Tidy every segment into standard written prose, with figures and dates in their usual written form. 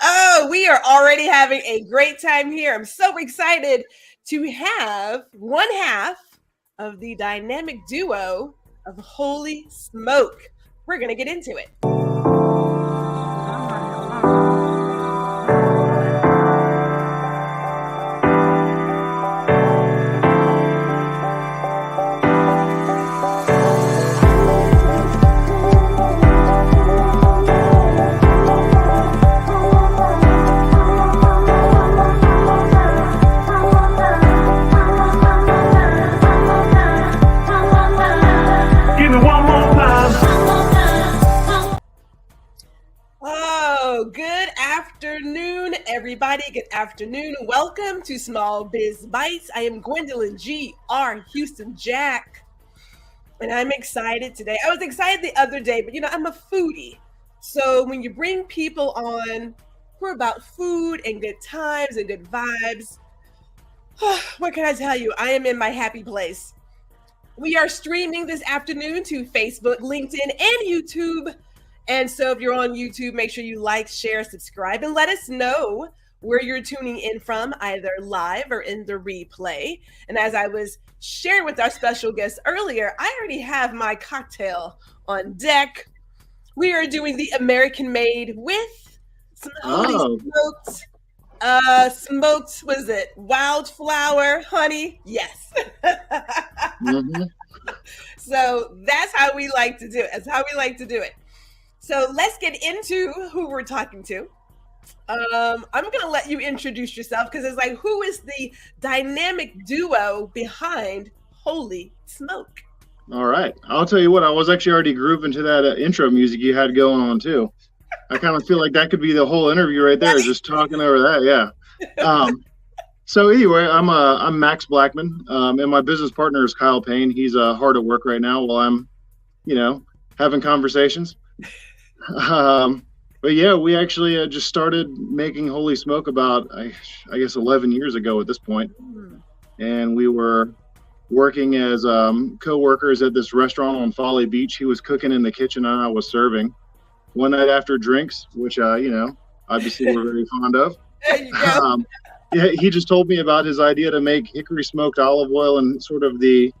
Oh, we are already having a great time here. I'm so excited to have one half of the dynamic duo of Holy Smoke. We're going to get into it. Everybody, good afternoon. Welcome to Small Biz Bites. I am Gwendolyn G.R. Houston Jack, and I'm excited today. I was excited the other day, but I'm a foodie. So when you bring people on who are about food and good times and good vibes, what can I tell you? I am in my happy place. We are streaming this afternoon to Facebook, LinkedIn, and YouTube. And so if you're on YouTube, make sure you like, share, subscribe, and let us know where you're tuning in from, either live or in the replay. And as I was sharing with our special guest earlier, I already have my cocktail on deck. We are doing the American Made with some holy smoked, was it wildflower honey? Yes. Mm-hmm. So that's how we like to do it. So let's get into who we're talking to. I'm going to let you introduce yourself because it's like, who is the dynamic duo behind Holy Smoke? All right. I'll tell you what, I was actually already grooving to that intro music you had going on too. I kind of feel like that could be the whole interview right there, just talking over that. Yeah. So anyway, I'm Max Blackman, and my business partner is Kyle Payne. He's hard at work right now while I'm, having conversations. But yeah, we actually just started making Holy Smoke about, I guess, 11 years ago at this point. And we were working as co-workers at this restaurant on Folly Beach. He was cooking in the kitchen and I was serving. One night after drinks, which, obviously we're very fond of. There you go. Yeah, he just told me about his idea to make hickory smoked olive oil and sort of the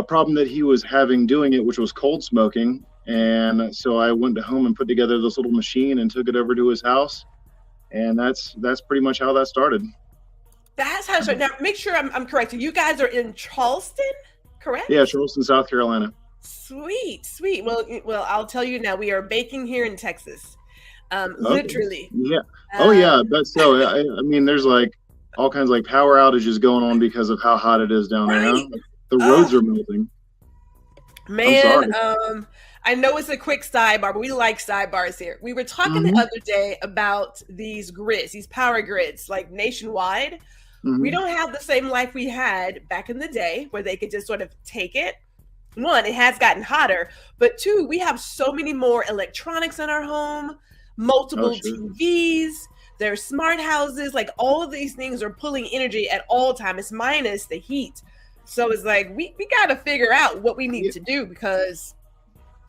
problem that he was having doing it, which was cold smoking. And so I went to home and put together this little machine and took it over to his house. And that's pretty much how that started. That's how it started. Now, make sure I'm correct. You guys are in Charleston, correct? Yeah, Charleston, South Carolina. Sweet. Well, I'll tell you now, we are baking here in Texas. Okay. Literally. Yeah. Yeah. That's so. I mean, there's like all kinds of like power outages going on because of how hot it is down there. Right. Huh? The roads are melting. Man, I know it's a quick sidebar, but we like sidebars here. We were talking the other day about these grids, these power grids, like nationwide. We don't have the same life we had back in the day where they could just sort of take it. One, it has gotten hotter, but two, we have so many more electronics in our home, multiple TVs, there's smart houses, like all of these things are pulling energy at all times. It's minus the heat. So it's like, we got to figure out what we need to do because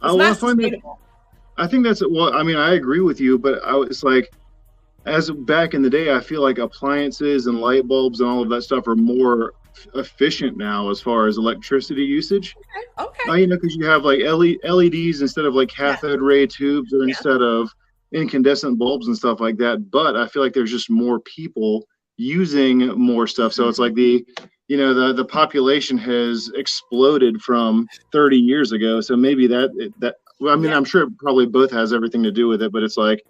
it's not sustainable. I think that's, I agree with you, but it's like, as back in the day, I feel like appliances and light bulbs and all of that stuff are more efficient now as far as electricity usage. Okay. Because you have like LEDs instead of like cathode ray tubes or instead of incandescent bulbs and stuff like that. But I feel like there's just more people using more stuff. So it's like the population has exploded from 30 years ago. So maybe I'm sure it probably both has everything to do with it, but it's like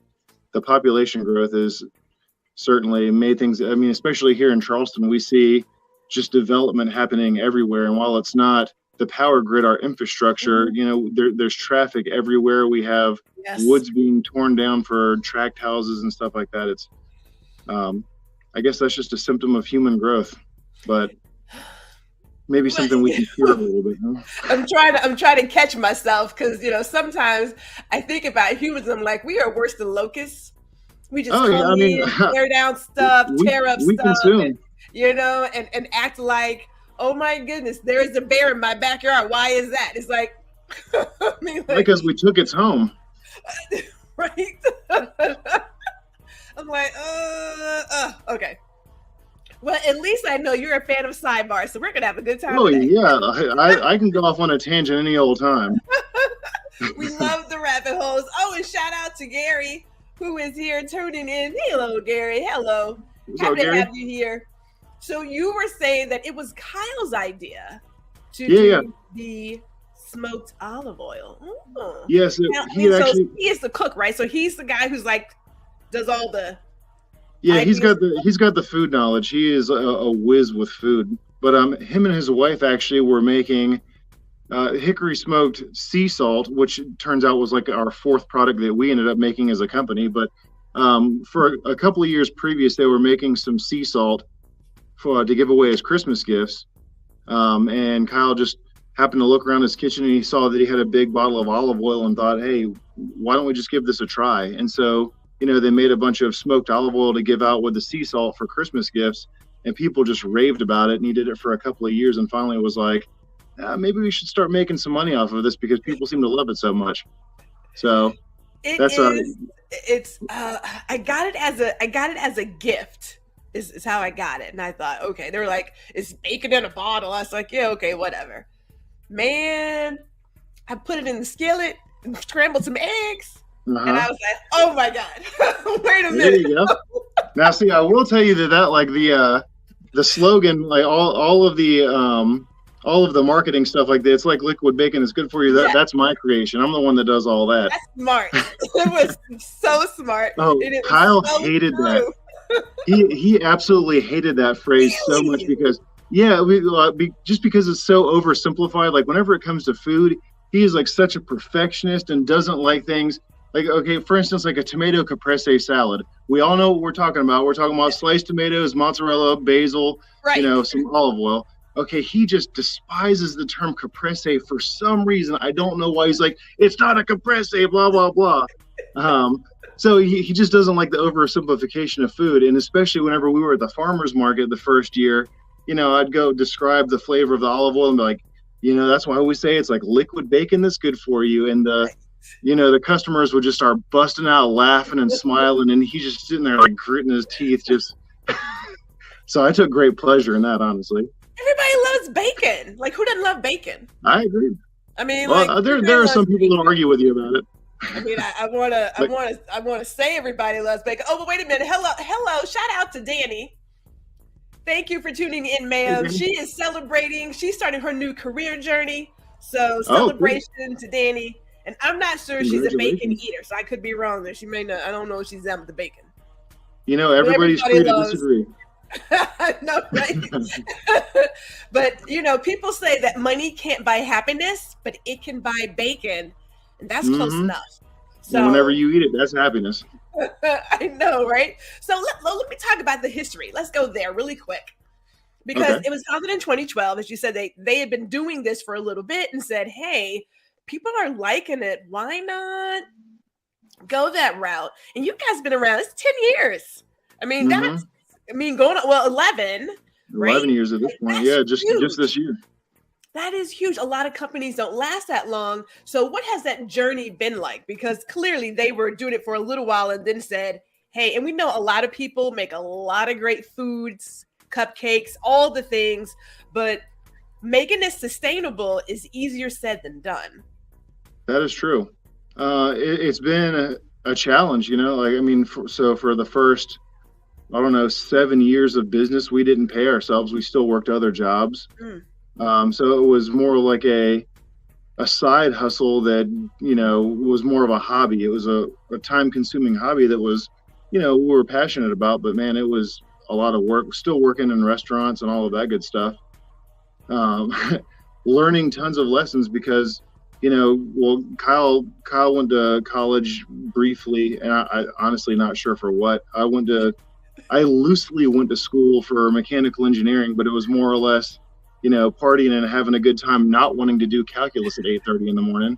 the population growth has certainly made things, especially here in Charleston, we see just development happening everywhere. And while it's not the power grid, our infrastructure, there's traffic everywhere. We have woods being torn down for tract houses and stuff like that. It's, I guess that's just a symptom of human growth, but maybe something we can cure a little bit. Huh? I'm trying to catch myself because sometimes I think about humans. I'm like, we are worse than locusts. We just tear down stuff, tear up stuff, and act like, oh my goodness, there is a bear in my backyard. Why is that? It's like, because we took its home. Right. least I know you're a fan of sidebars, so we're gonna have a good time Oh today. yeah, I can go off on a tangent any old time. We love the rabbit holes. Oh, and shout out to Gary, who is here tuning in. Hello, Gary. Hello. Happy to have you here. So you were saying that it was Kyle's idea to do the smoked olive oil. Oh. Yes, he is the cook, right? So he's the guy who's like does all the. Yeah, he's got the food knowledge. He is a whiz with food. But him and his wife actually were making hickory smoked sea salt, which turns out was like our fourth product that we ended up making as a company. But for a couple of years previous, they were making some sea salt to give away as Christmas gifts. And Kyle just happened to look around his kitchen and he saw that he had a big bottle of olive oil and thought, hey, why don't we just give this a try? And so, they made a bunch of smoked olive oil to give out with the sea salt for Christmas gifts, and people just raved about it. And he did it for a couple of years, and finally was like, maybe we should start making some money off of this because people seem to love it so much. So I got it as a gift. Is how I got it, and I thought, okay. They were like, "It's bacon in a bottle." I was like, "Yeah, okay, whatever." Man, I put it in the skillet and scrambled some eggs. And I was like, "Oh my god, wait a minute!" There you go. Now, see, I will tell you that like the slogan, like all of the marketing stuff, like that, it's like liquid bacon is good for you. That's my creation. I'm the one that does all that. That's smart. It was so smart. Oh, Kyle hated that. He absolutely hated that phrase so much because just because it's so oversimplified. Like whenever it comes to food, he is like such a perfectionist and doesn't like things. Like, okay, for instance, like a tomato caprese salad. We all know what we're talking about. We're talking about sliced tomatoes, mozzarella, basil, some olive oil. Okay, he just despises the term caprese for some reason. I don't know why. He's like, it's not a caprese, blah, blah, blah. So he just doesn't like the oversimplification of food. And especially whenever we were at the farmer's market the first year, I'd go describe the flavor of the olive oil and be like, that's why we say it's like liquid bacon that's good for you. And the customers would just start busting out laughing and smiling, and he's just sitting there like gritting his teeth. So I took great pleasure in that, honestly. Everybody loves bacon. Like, who doesn't love bacon? I agree. I mean, there are some people that argue with you about it. I mean, I want to say everybody loves bacon. Oh, but wait a minute. Hello. Shout out to Danny. Thank you for tuning in, ma'am. She is celebrating. She's starting her new career journey. So celebration to Danny. And I'm not sure she's a bacon eater, so I could be wrong there. She may not. I don't know if she's down with the bacon. Everybody's free to disagree. No, right? But people say that money can't buy happiness, but it can buy bacon, and that's close enough. So and whenever you eat it, that's happiness. I know, right? So let me talk about the history. Let's go there really quick, because it was founded in 2012. As you said, they had been doing this for a little bit and said, hey, people are liking it. Why not go that route? And you guys have been around. It's 10 years. I mean, going on, 11. 11 years at this point. That's just this year. That is huge. A lot of companies don't last that long. So what has that journey been like? Because clearly they were doing it for a little while and then said, hey, and we know a lot of people make a lot of great foods, cupcakes, all the things, but making it sustainable is easier said than done. That is true. It's been a challenge, for the first, 7 years of business, we didn't pay ourselves. We still worked other jobs. So it was more like a side hustle that, was more of a hobby. It was a time-consuming hobby that was, we were passionate about, but man, it was a lot of work. Still working in restaurants and all of that good stuff. Learning tons of lessons because, Kyle went to college briefly, and I honestly not sure for what. I loosely went to school for mechanical engineering, but it was more or less, partying and having a good time, not wanting to do calculus at 8:30 in the morning.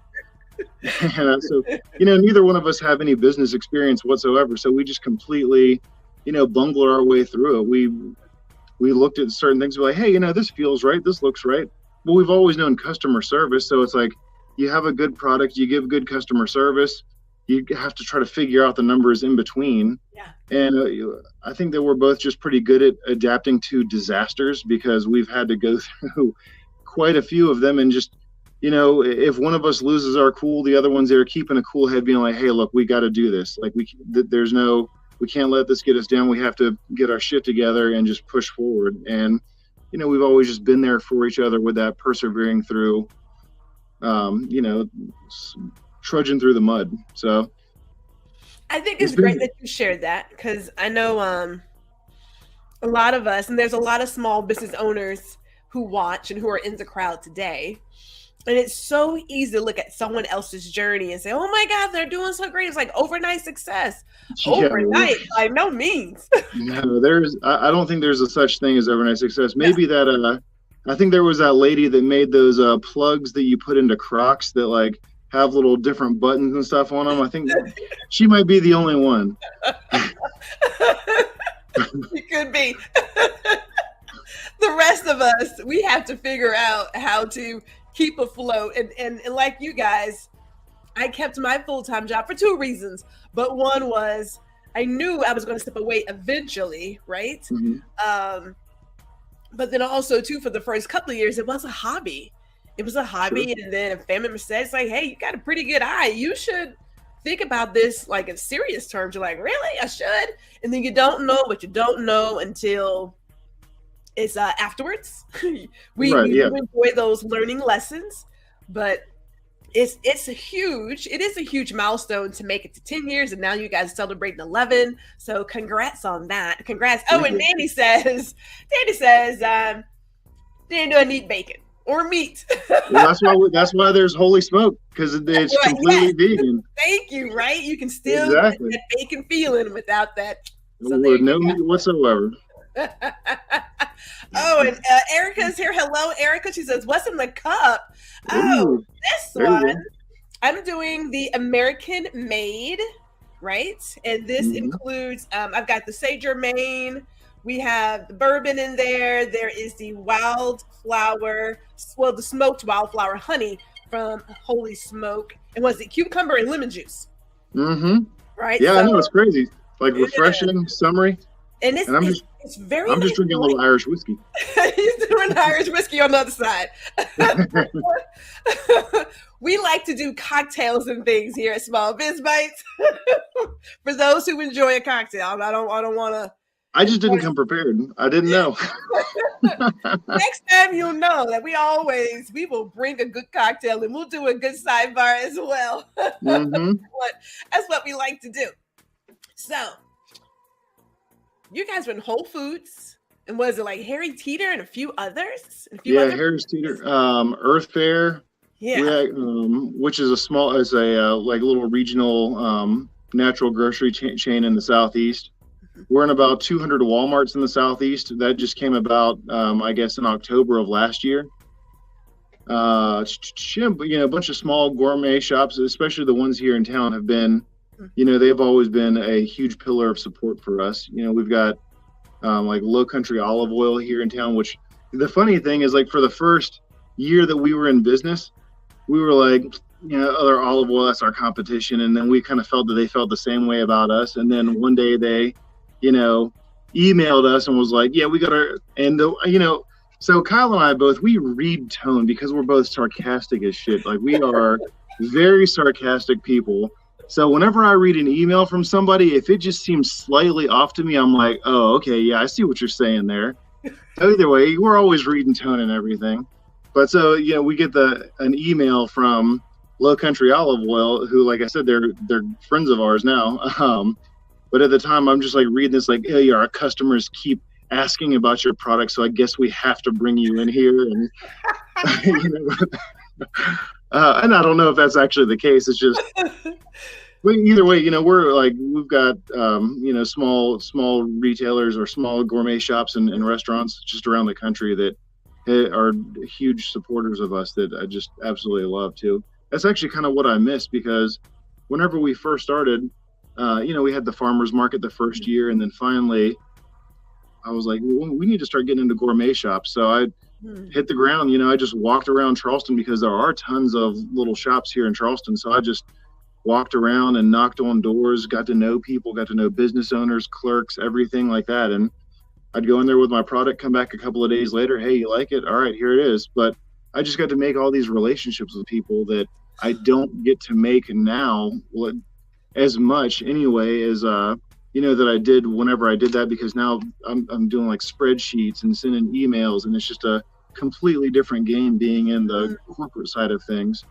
And so, neither one of us have any business experience whatsoever. So we just completely, bungled our way through it. We looked at certain things, we're like, hey, this feels right. This looks right. Well, we've always known customer service. So it's like, you have a good product, you give good customer service, you have to try to figure out the numbers in between. And I think that we're both just pretty good at adapting to disasters because we've had to go through quite a few of them. And just, if one of us loses our cool, the other one's there keeping a cool head, being like, hey, look, we got to do this. Like we can't let this get us down. We have to get our shit together and just push forward. And, we've always just been there for each other with that persevering through, trudging through the mud. So I think it's great that you shared that, because I know a lot of us, and there's a lot of small business owners who watch and who are in the crowd today. And it's so easy to look at someone else's journey and say, oh my God, they're doing so great. It's like overnight success. Overnight, by no means. No, I don't think there's a such thing as overnight success. Maybe that, I think there was that lady that made those plugs that you put into Crocs that like have little different buttons and stuff on them. I think she might be the only one. She could be. The rest of us, we have to figure out how to keep afloat. And like you guys, I kept my full-time job for two reasons. But one was I knew I was going to step away eventually, right? Mm-hmm. But then also, too, for the first couple of years, it was a hobby. It was a hobby. Sure. And then a family member said, it's like, hey, you got a pretty good eye. You should think about this like in serious terms. You're like, really? I should? And then you don't know what you don't know until it's afterwards. we enjoy those learning lessons, but it is a huge milestone to make it to 10 years. And now you guys are celebrating 11. So congrats on that. Congrats. Oh, and Danny says, Dan, do I need bacon or meat? Well, that's why there's holy smoke, because it's completely vegan. Thank you. Right. You can still get that bacon feeling without that. So no meat whatsoever. Oh, and Erica's here. Hello, Erica. She says, what's in the cup? Oh, this one. I'm doing the American made, right? And this includes, I've got the Sage Germain. We have the bourbon in there. There is the the smoked wildflower honey from Holy Smoke. And was it cucumber and lemon juice? Mm-hmm. Right? Yeah, I know. It's crazy. Like refreshing, summery. And I'm just drinking a little Irish whiskey. He's doing Irish whiskey on the other side. We like to do cocktails and things here at Small Biz Bites. For those who enjoy a cocktail, I don't want to. I just didn't come prepared. I didn't know. Next time you'll know that we will bring a good cocktail and we'll do a good sidebar as well. Mm-hmm. That's what we like to do. So. You guys were in Whole Foods, and was it like Harry Teeter and a few others? Harry Teeter, Earth Fare, which is a like little regional natural grocery chain in the Southeast. Mm-hmm. We're in about 200 Walmarts in the Southeast. That just came about, I guess, in October of last year. A bunch of small gourmet shops, especially the ones here in town, have been. They've always been a huge pillar of support for us. We've got like Low Country olive oil here in town, which the funny thing is, like, for the first year that we were in business, we were like, other olive oil, that's our competition. And then we kind of felt that they felt the same way about us. And then one day they, emailed us and was like, yeah, we got so Kyle and I both, we read tone because we're both sarcastic as shit. Like, we are very sarcastic people. So whenever I read an email from somebody, if it just seems slightly off to me, I'm like, oh, okay, yeah, I see what you're saying there. So either way, we're always reading tone and everything. But so, we get an email from Low Country Olive Oil, who, like I said, they're friends of ours now. But at the time, I'm just like reading this, like, hey, our customers keep asking about your product, so I guess we have to bring you in here. And and I don't know if that's actually the case. It's just. But either way, we're like, we've got, small retailers or small gourmet shops and restaurants just around the country that are huge supporters of us that I just absolutely love too. That's actually kind of what I miss, because whenever we first started, we had the farmers market the first year. And then finally I was like, well, we need to start getting into gourmet shops. So I hit the ground, I just walked around Charleston because there are tons of little shops here in Charleston. So I just walked around and knocked on doors, got to know people, got to know business owners, clerks, everything like that. And I'd go in there with my product, come back a couple of days later. Hey, you like it? All right, here it is. But I just got to make all these relationships with people that I don't get to make now as much anyway as, that I did whenever I did that, because now I'm doing like spreadsheets and sending emails, and it's just a completely different game being in the corporate side of things.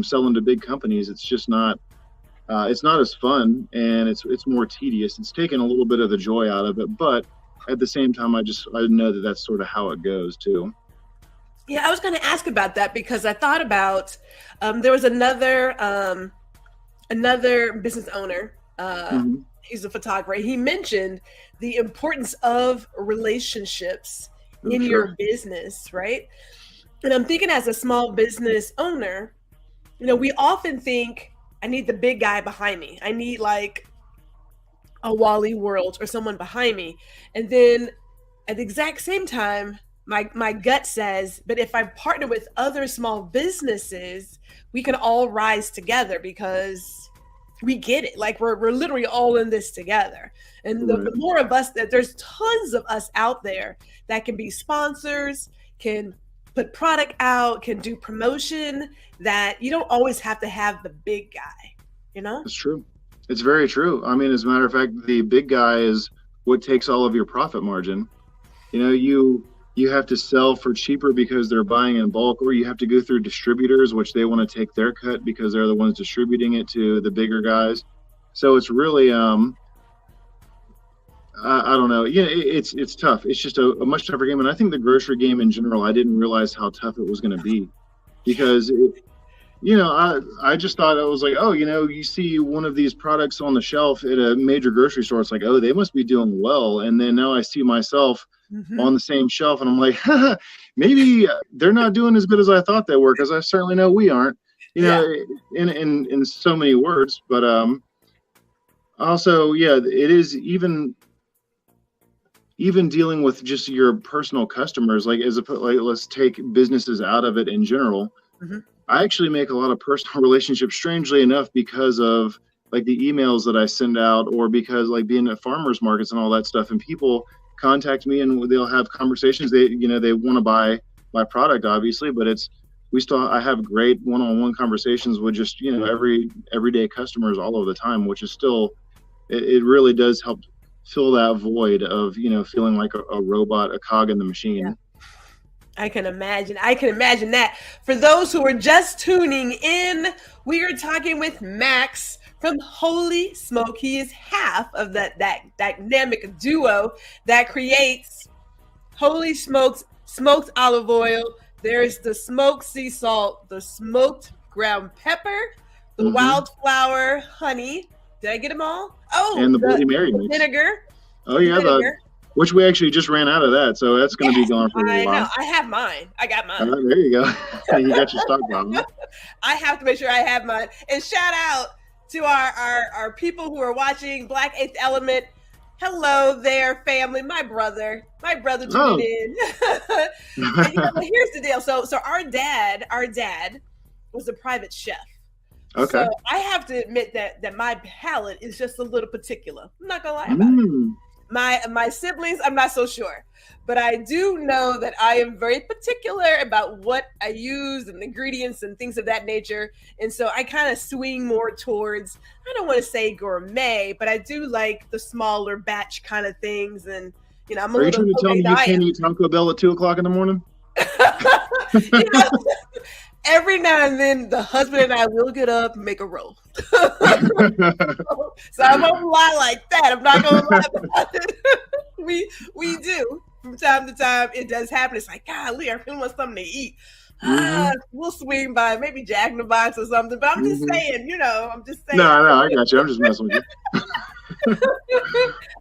Selling to big companies, it's just not it's not as fun, and it's more tedious. It's taken a little bit of the joy out of it, but at the same time, I know that that's sort of how it goes too. Yeah, I was going to ask about that because I thought about there was another business owner. He's a photographer. He mentioned the importance of relationships in your business, right? And I'm thinking, as a small business owner, we often think, I need the big guy behind me. I need like a Wally World or someone behind me. And then at the exact same time, my gut says, but if I partner with other small businesses, we can all rise together because we get it. Like we're literally all in this together. And the more of us, that there's tons of us out there that can be sponsors, can put product out, can do promotion, that you don't always have to have the big guy, It's true. It's very true. I mean, as a matter of fact, the big guy is what takes all of your profit margin. You have to sell for cheaper because they're buying in bulk, or you have to go through distributors, which they want to take their cut because they're the ones distributing it to the bigger guys. So it's really, I don't know. Yeah, it's tough. It's just a much tougher game. And I think the grocery game in general, I didn't realize how tough it was going to be, because I just thought, I was like, you see one of these products on the shelf at a major grocery store. It's like, oh, they must be doing well. And then now I see myself on the same shelf, and I'm like, maybe they're not doing as good as I thought they were, because I certainly know we aren't, in so many words. But also, it is even dealing with just your personal customers, like let's take businesses out of it in general. I actually make a lot of personal relationships, strangely enough, because of like the emails that I send out, or because like being at farmers markets and all that stuff, and people contact me and they'll have conversations. They want to buy my product, obviously, but I have great one-on-one conversations with just, everyday customers all of the time, which is still, it really does help fill that void of, feeling like a robot, a cog in the machine. Yeah. I can imagine that. For those who are just tuning in, we are talking with Max from Holy Smoke. He is half of that dynamic duo that creates Holy Smoke's smoked olive oil. There's the smoked sea salt, the smoked ground pepper, the wildflower honey. Did I get them all? Oh, and the Bloody Mary vinegar. Oh yeah, which we actually just ran out of that, so that's going to be gone for a while. I know. I have mine. I got mine. There you go. You got your stock bottle. I have to make sure I have mine. And shout out to our people who are watching Black Eighth Element. Hello there, family. My brother tuned in. And, here's the deal. So our dad was a private chef. Okay. So I have to admit that my palate is just a little particular. I'm not gonna lie about it. My siblings, I'm not so sure, but I do know that I am very particular about what I use and ingredients and things of that nature. And so I kind of swing more towards, I don't want to say gourmet, but I do like the smaller batch kind of things. And, I'm a Are little. you trying to tell me you can't eat Taco Bell at 2:00 in the morning? Every now and then, the husband and I will get up and make a roll. So I won't lie like that. I'm not going to lie about it. We do. From time to time, it does happen. It's like, golly, I really want something to eat. We'll swing by maybe Jack in the Box or something. But I'm just saying, I'm just saying. No, I got you. I'm just messing with you.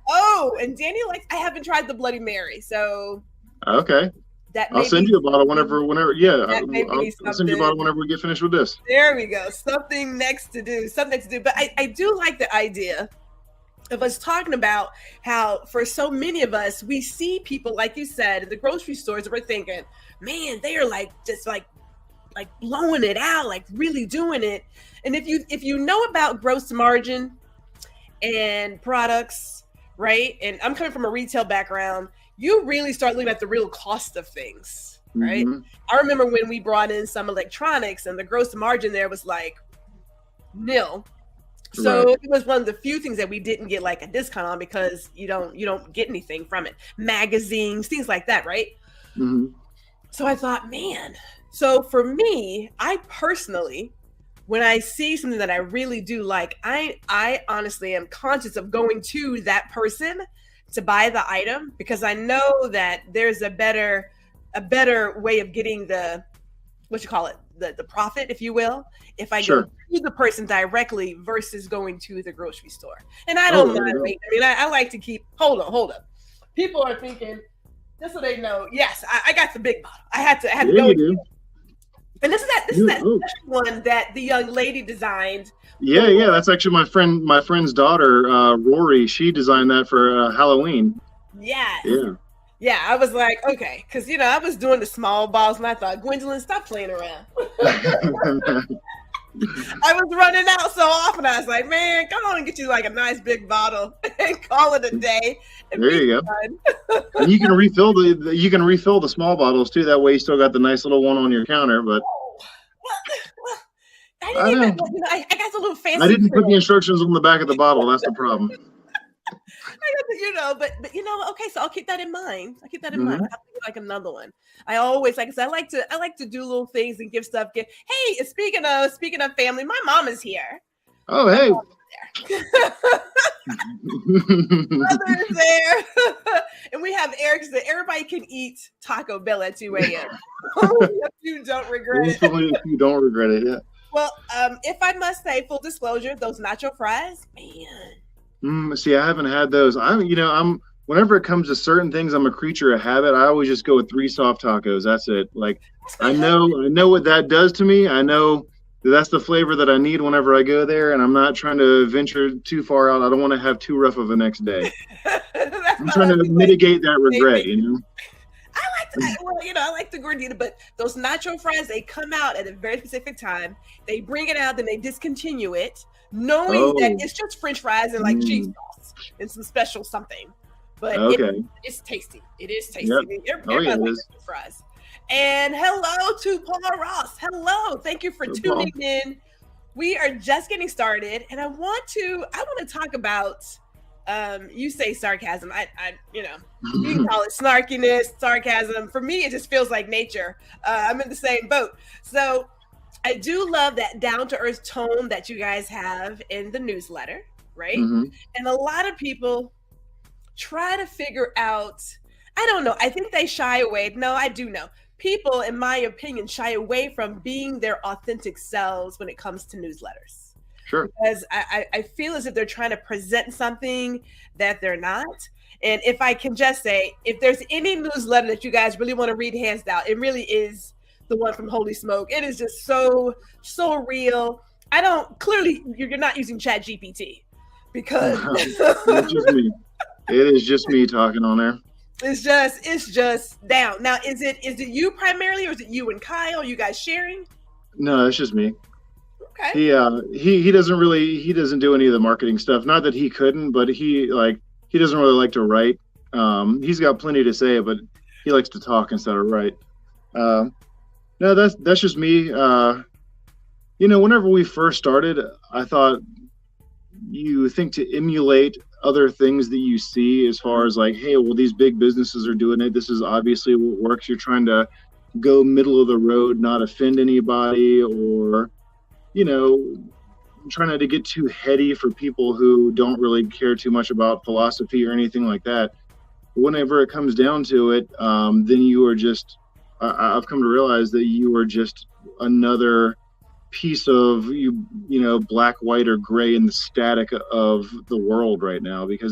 Oh, and Danny I haven't tried the Bloody Mary. So. Okay. I'll send you a bottle whenever. Yeah, I'll send you a bottle whenever we get finished with this. There we go. Something next to do. But I do like the idea of us talking about how, for so many of us, we see people, like you said, in the grocery stores, and we're thinking, man, they are just blowing it out, like really doing it. And if you know about gross margin and products, right? And I'm coming from a retail background, you really start looking at the real cost of things, right? Mm-hmm. I remember when we brought in some electronics and the gross margin there was like nil. So Right. it was one of the few things that we didn't get like a discount on because you don't get anything from it. Magazines, things like that, right? Mm-hmm. So I thought, man. So for me, I personally, when I see something that I really do like, I honestly am conscious of going to that person to buy the item because I know that there's a better way of getting the the profit, if you will, if I Sure. go to the person directly versus going to the grocery store. And I don't mind waiting. I mean, I like to keep hold up. People are thinking, just so they know, yes, I got the big bottle. I had to go. You do. And this is that special one that the young lady designed. Yeah. That's actually my friend's daughter, Rory. She designed that for Halloween. Yes. Yeah. Yeah, I was like, okay, because I was doing the small bottles, and I thought, Gwendolyn, stop playing around. I was running out so often. I was like, man, come on and get you like a nice big bottle and call it a day. There you go. And you can refill the small bottles too. That way, you still got the nice little one on your counter. But I didn't even. I got a little fancy. I didn't put the instructions on the back of the bottle. That's the problem. But okay, so I'll keep that in mind. I have to get like another one. I always I like to do little things and give stuff. Hey, speaking of family, my mom is here. Oh, hey. Mother is there. And we have Eric said everybody can eat Taco Bell at 2 a.m. If you don't regret it. If you don't regret it, yeah. Well, if I must say, full disclosure, those nacho fries, man. See, I haven't had those. Whenever it comes to certain things, I'm a creature of habit. I always just go with 3 soft tacos. That's it. Like, I know what that does to me. I know that's the flavor that I need whenever I go there, and I'm not trying to venture too far out. I don't want to have too rough of a next day. I'm trying to mitigate that regret, I like the gordita, but those nacho fries, they come out at a very specific time. They bring it out, then they discontinue it, knowing that it's just French fries and like cheese sauce and some special something. But it's tasty. It is tasty. Yep. Everybody likes fries. And hello to Paul Ross. Hello. Thank you for tuning in. We are just getting started, and I want to talk about you say sarcasm. You can call it snarkiness, sarcasm. For me, it just feels like nature. I'm in the same boat. So I do love that down-to-earth tone that you guys have in the newsletter, right? Mm-hmm. And a lot of people try to figure out, I don't know, I think they shy away. No, I do know. People, in my opinion, shy away from being their authentic selves when it comes to newsletters. Sure. Because I feel as if they're trying to present something that they're not. And if I can just say, if there's any newsletter that you guys really want to read, hands down, it really is the one from Holy Smoke. It is just so real. Clearly you're not using Chat GPT because it's just me. It is just me talking on there. It's just down. Now, is it you primarily, or is it you and Kyle? Are you guys sharing? No, it's just me. Okay. He doesn't do any of the marketing stuff. Not that he couldn't, but he doesn't really like to write. He's got plenty to say, but he likes to talk instead of write. No, that's just me. Whenever we first started, I thought you think to emulate other things that you see as far as like, hey, well, these big businesses are doing it. This is obviously what works. You're trying to go middle of the road, not offend anybody, or, trying not to get too heady for people who don't really care too much about philosophy or anything like that. Whenever it comes down to it, then you are just, I've come to realize that you are just another piece of black, white, or gray in the static of the world right now, because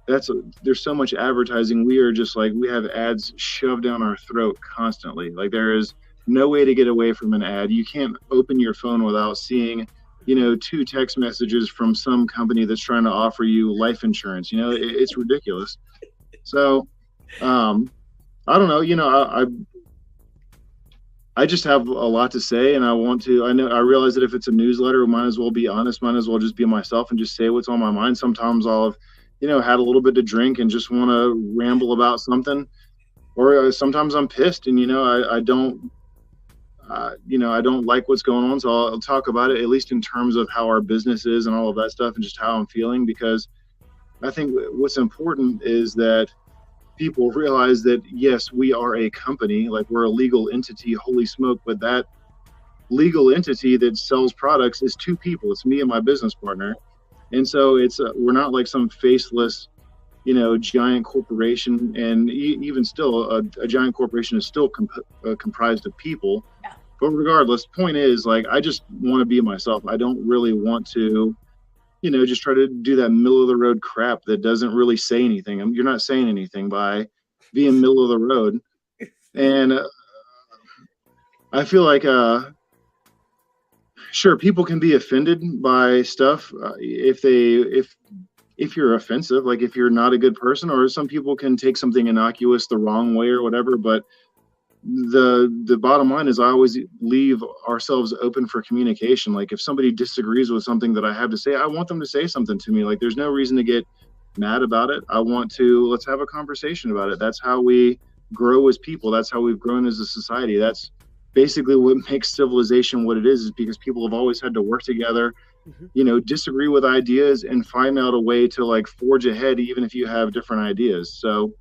there's so much advertising. We are just like, we have ads shoved down our throat constantly. Like, there is no way to get away from an ad. You can't open your phone without seeing 2 text messages from some company that's trying to offer you life insurance. It's ridiculous. So I don't know, I just have a lot to say, and I realize that if it's a newsletter, I might as well be honest, might as well just be myself and just say what's on my mind. Sometimes I'll have, had a little bit to drink and just want to ramble about something, or sometimes I'm pissed and, I don't, I don't like what's going on. So I'll talk about it, at least in terms of how our business is and all of that stuff and just how I'm feeling, because I think what's important is that people realize that, yes, we are a company, like we're a legal entity, holy smoke, but that legal entity that sells products is two people. It's me and my business partner. And so we're not like some faceless, giant corporation. And even still, a giant corporation is still comprised of people. Yeah. But regardless, point is, like, I just want to be myself. I don't really want to, just try to do that middle of the road crap that doesn't really say anything. You're not saying anything by being middle of the road. And I feel like, sure, people can be offended by stuff if you're offensive, like if you're not a good person, or some people can take something innocuous the wrong way or whatever. But the bottom line is I always leave ourselves open for communication. Like if somebody disagrees with something that I have to say, I want them to say something to me. Like there's no reason to get mad about it. Let's have a conversation about it. That's how we grow as people. That's how we've grown as a society. That's basically what makes civilization what it is because people have always had to work together, disagree with ideas and find out a way to like forge ahead, even if you have different ideas. So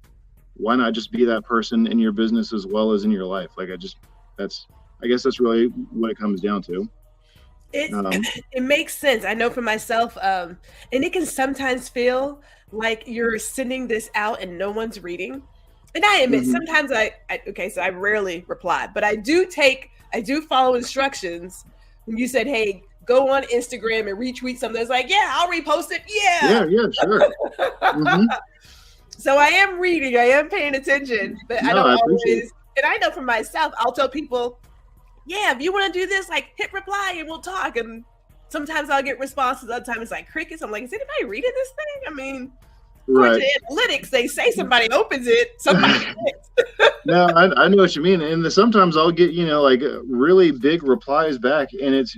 why not just be that person in your business as well as in your life? Like I guess that's really what it comes down to. It makes sense. I know for myself, and it can sometimes feel like you're sending this out and no one's reading. And I admit, sometimes so I rarely reply, but I do follow instructions. When you said, hey, go on Instagram and retweet something, it's like, yeah, I'll repost it. Yeah, sure. So I am reading, I am paying attention, but I don't always, and I know for myself, I'll tell people, yeah, if you want to do this, like hit reply and we'll talk. And sometimes I'll get responses, other times it's like crickets. I'm like, is anybody reading this thing? I mean, according to analytics, they say somebody opens it, somebody No, I know what you mean. And sometimes I'll get, like really big replies back and it's,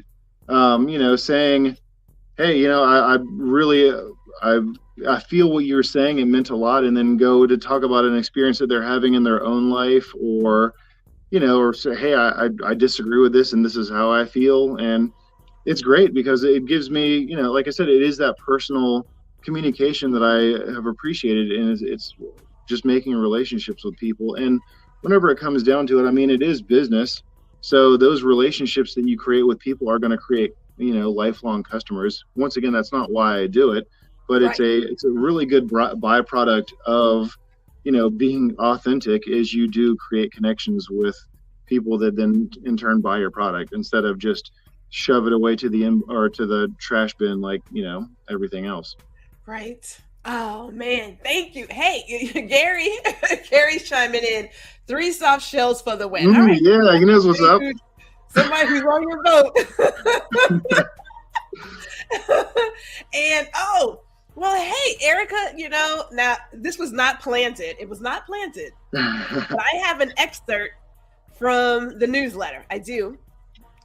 saying, hey, I feel what you're saying. It meant a lot. And then go to talk about an experience that they're having in their own life or say, hey, I disagree with this and this is how I feel. And it's great because it gives me, like I said, it is that personal communication that I have appreciated. And it's just making relationships with people. And whenever it comes down to it, I mean, it is business. So those relationships that you create with people are going to create, lifelong customers. Once again, that's not why I do it. But it's a really good byproduct of, being authentic is you do create connections with people that then in turn buy your product instead of just shove it away to the trash bin like, everything else. Right. Oh man, thank you. Hey, Gary's chiming in. 3 soft shells for the win. All right. Yeah, he knows what's up. Somebody who's on your boat. And well, hey, Erica, now this was not planted. It was not planted. But I have an excerpt from the newsletter. I do.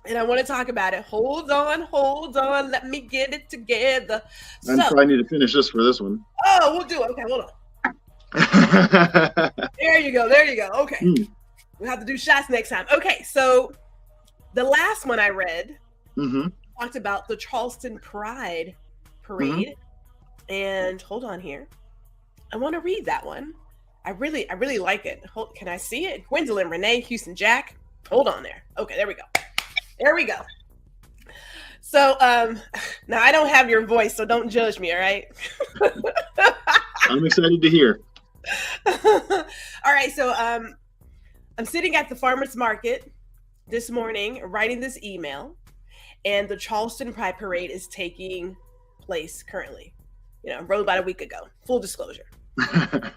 And I want to talk about it. Hold on. Let me get it together. I probably need to finish this for this one. Oh, we'll do it. Okay, hold on. There you go. Okay. We'll have to do shots next time. Okay, so the last one I read talked about the Charleston Pride parade. And hold on here. I want to read that one. I really like it. Can I see it? Gwendolyn, Renee, Houston, Jack. Hold on there. Okay, there we go. So now I don't have your voice, so don't judge me, all right? I'm excited to hear. All right, so I'm sitting at the farmer's market this morning writing this email, and the Charleston Pride Parade is taking place currently. Wrote about a week ago. Full disclosure. I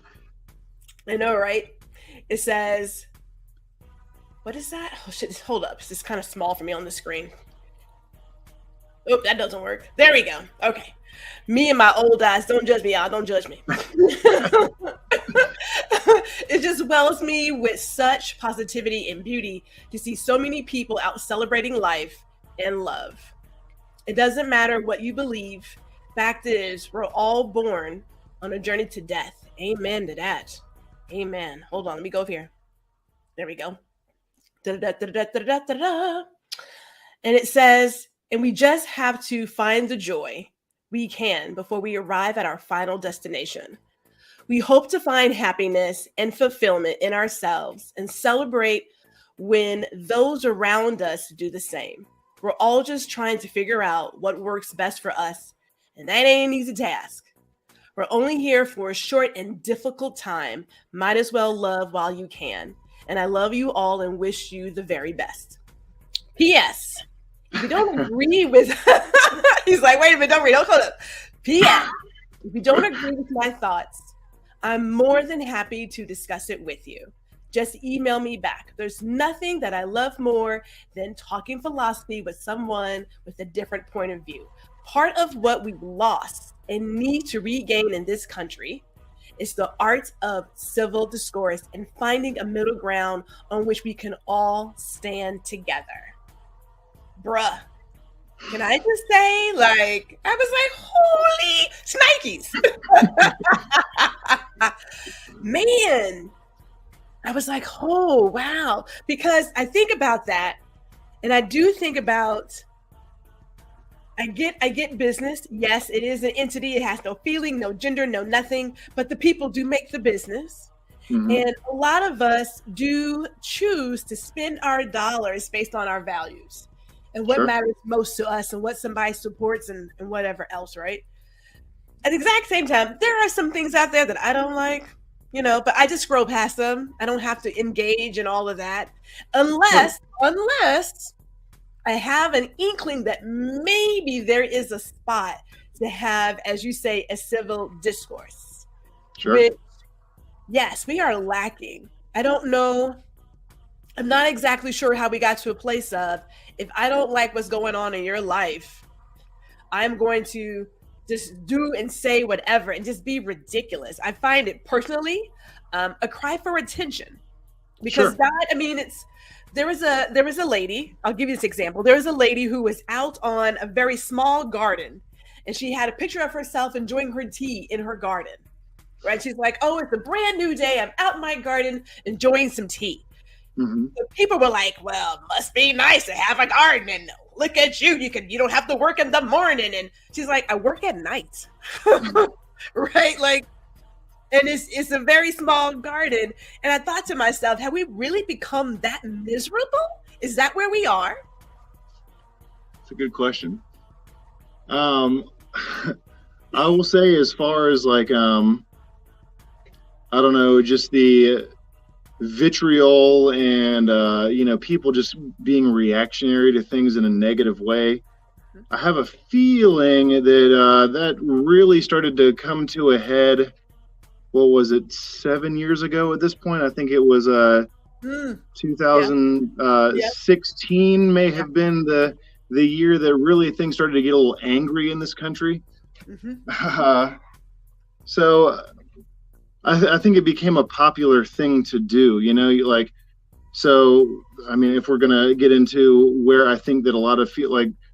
know, right? It says, what is that? Oh shit, hold up. It's kind of small for me on the screen. Oh, that doesn't work. There we go. Okay. Me and my old eyes. Don't judge me, y'all. Don't judge me. It just wells me with such positivity and beauty to see so many people out celebrating life and love. It doesn't matter what you believe. Fact is, we're all born on a journey to death. Amen to that. Amen. Hold on, let me go over here. There we go. Da-da-da-da-da-da-da-da. And it says, and we just have to find the joy we can before we arrive at our final destination. We hope to find happiness and fulfillment in ourselves and celebrate when those around us do the same. We're all just trying to figure out what works best for us, and that ain't an easy task. We're only here for a short and difficult time. Might as well love while you can. And I love you all and wish you the very best. P.S. If you don't agree with, he's like, wait a minute, don't read, don't hold up. P.S. If you don't agree with my thoughts, I'm more than happy to discuss it with you. Just email me back. There's nothing that I love more than talking philosophy with someone with a different point of view. Part of what we've lost and need to regain in this country is the art of civil discourse and finding a middle ground on which we can all stand together. Bruh, can I just say, like, I was like, holy snikes. Man, I was like, oh, wow. Because I think about that, and I do think about, I get business. Yes, it is an entity. It has no feeling, no gender, no nothing, but the people do make the business. Mm-hmm. And a lot of us do choose to spend our dollars based on our values and what matters most to us and what somebody supports and whatever else, right? At the exact same time, there are some things out there that I don't like, you know, but I just scroll past them. I don't have to engage in all of that unless I have an inkling that maybe there is a spot to have, as you say, a civil discourse. Sure. Which, yes, we are lacking. I don't know. I'm not exactly sure how we got to a place of, if I don't like what's going on in your life, I'm going to just do and say whatever and just be ridiculous. I find it personally a cry for attention because that, I mean, there was a lady, I'll give you this example. There was a lady who was out on a very small garden and she had a picture of herself enjoying her tea in her garden, right? She's like, oh, it's a brand new day. I'm out in my garden enjoying some tea. Mm-hmm. So people were like, well, must be nice to have a garden and look at you. You don't have to work in the morning. And she's like, I work at night. Right? Like, and it's a very small garden. And I thought to myself, have we really become that miserable? Is that where we are? It's a good question. I will say, as far as like, I don't know, just the vitriol and people just being reactionary to things in a negative way. I have a feeling that that really started to come to a head. What was it, 7 years ago at this point? I think it was 2016 may have been the year that really things started to get a little angry in this country. Mm-hmm. So I think it became a popular thing to do, so, I mean, if we're going to get into where I think that a lot of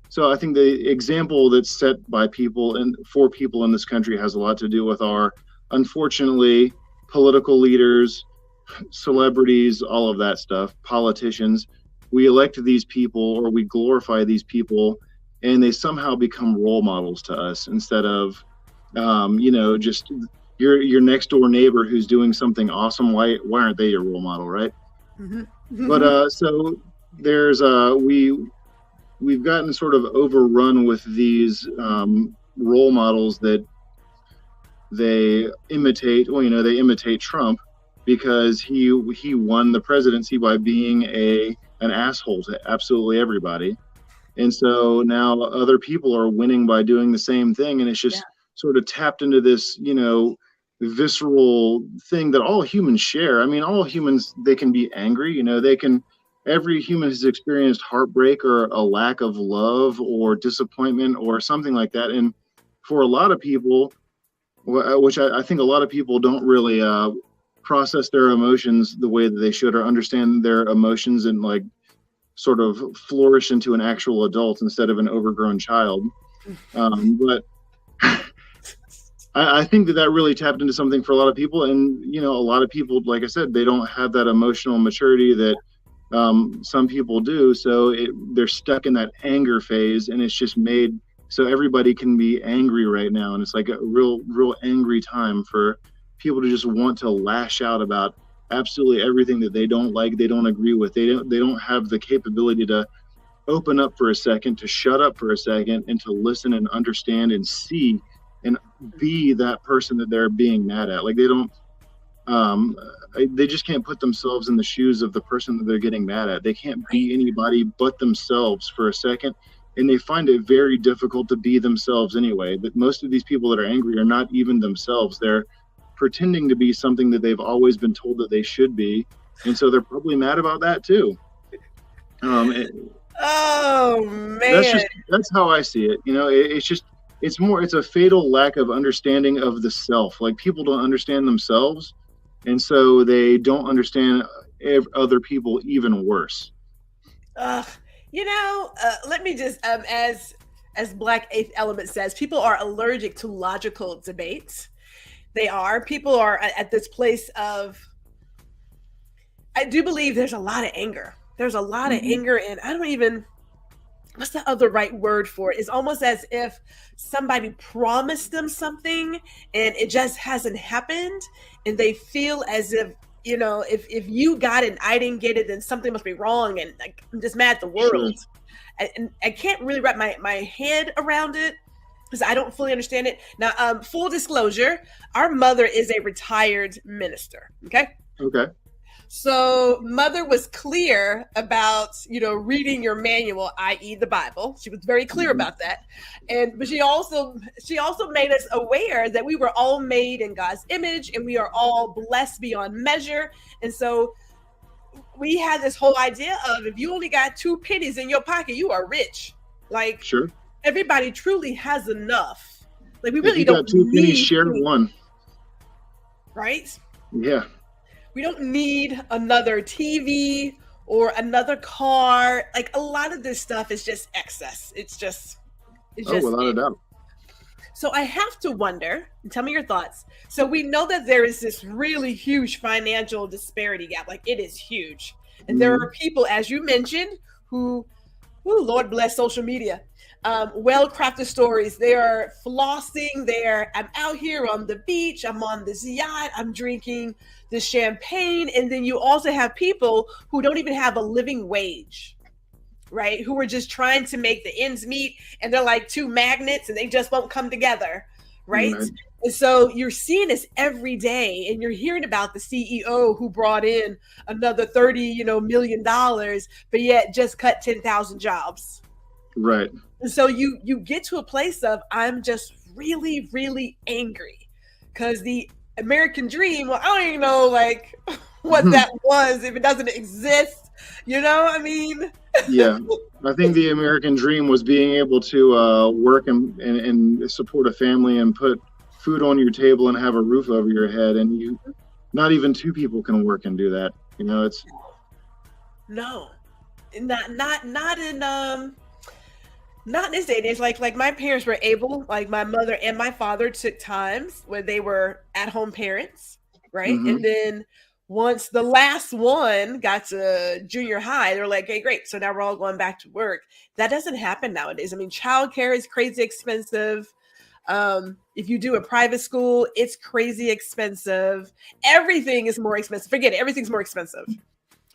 so I think the example that's set by people and for people in this country has a lot to do with our, unfortunately, political leaders, celebrities, all of that stuff, politicians. We elect these people or we glorify these people and they somehow become role models to us instead of, just your next door neighbor who's doing something awesome. Why aren't they your role model, right? Mm-hmm. But so there's we've gotten sort of overrun with these role models that they imitate. Well, they imitate Trump because he won the presidency by being an asshole to absolutely everybody, and so now other people are winning by doing the same thing, and it's just sort of tapped into this, visceral thing that all humans share. I mean, all humans, they can be angry, every human has experienced heartbreak or a lack of love or disappointment or something like that. And for a lot of people, which I think a lot of people don't really process their emotions the way that they should, or understand their emotions and like sort of flourish into an actual adult instead of an overgrown child. But I think that really tapped into something for a lot of people. And, you know, a lot of people, like I said, they don't have that emotional maturity that some people do. So they're stuck in that anger phase, and it's just made so everybody can be angry right now. And it's like a real angry time for people to just want to lash out about absolutely everything that they don't like, they don't agree with. They don't have the capability to open up for a second, to shut up for a second, and to listen and understand and see and be that person that they're being mad at. Like they don't, they just can't put themselves in the shoes of the person that they're getting mad at. They can't be anybody but themselves for a second. And they find it very difficult to be themselves anyway. But most of these people that are angry are not even themselves. They're pretending to be something that they've always been told that they should be. And so they're probably mad about that too. Oh man. That's how I see it. You know, it's a fatal lack of understanding of the self. Like people don't understand themselves, and so they don't understand other people even worse. You know, let me just, as Black Eighth Element says, people are allergic to logical debates. They are. People are at this place of, I do believe there's a lot of anger. There's a lot of anger, and I don't even, what's the other right word for it? It's almost as if somebody promised them something and it just hasn't happened, and they feel as if, you know, if you got it and I didn't get it, then something must be wrong, and like, I'm just mad at the world. Sure. And I can't really wrap my head around it because I don't fully understand it. Now, full disclosure, our mother is a retired minister, okay? Okay. So mother was clear about, you know, reading your manual, i.e. the Bible. She was very clear about that. But she also made us aware that we were all made in God's image and we are all blessed beyond measure. And so we had this whole idea of, if you only got 2 pennies in your pocket, you are rich. Like, sure, everybody truly has enough. Like, we really don't got 2 pennies, share one. Right? Yeah. We don't need another TV or another car. Like, a lot of this stuff is just excess. It's just without a doubt. So I have to wonder, and tell me your thoughts. So we know that there is this really huge financial disparity gap. Like, it is huge. And there are people, as you mentioned, who, Lord bless social media, well-crafted stories. They are flossing. I'm out here on the beach. I'm on this yacht. I'm drinking the champagne. And then you also have people who don't even have a living wage, right? Who are just trying to make the ends meet. And they're like 2 magnets and they just won't come together, right? Mm-hmm. And so you're seeing this every day, and you're hearing about the CEO who brought in another $30 million, but yet just cut 10,000 jobs. Right. And so you get to a place of, I'm just really, really angry because the American dream, well, I don't even know like what that was if it doesn't exist. You know, I mean. Yeah, I think the American dream was being able to work and support a family and put food on your table and have a roof over your head, and not even 2 people can work and do that. You know, it's not in this day and age. Like my parents were able, like my mother and my father took times where they were at-home parents, right? Mm-hmm. And then once the last one got to junior high, they're like, hey, great. So now we're all going back to work. That doesn't happen nowadays. I mean, childcare is crazy expensive. If you do a private school, it's crazy expensive. Everything is more expensive. Forget it. Everything's more expensive.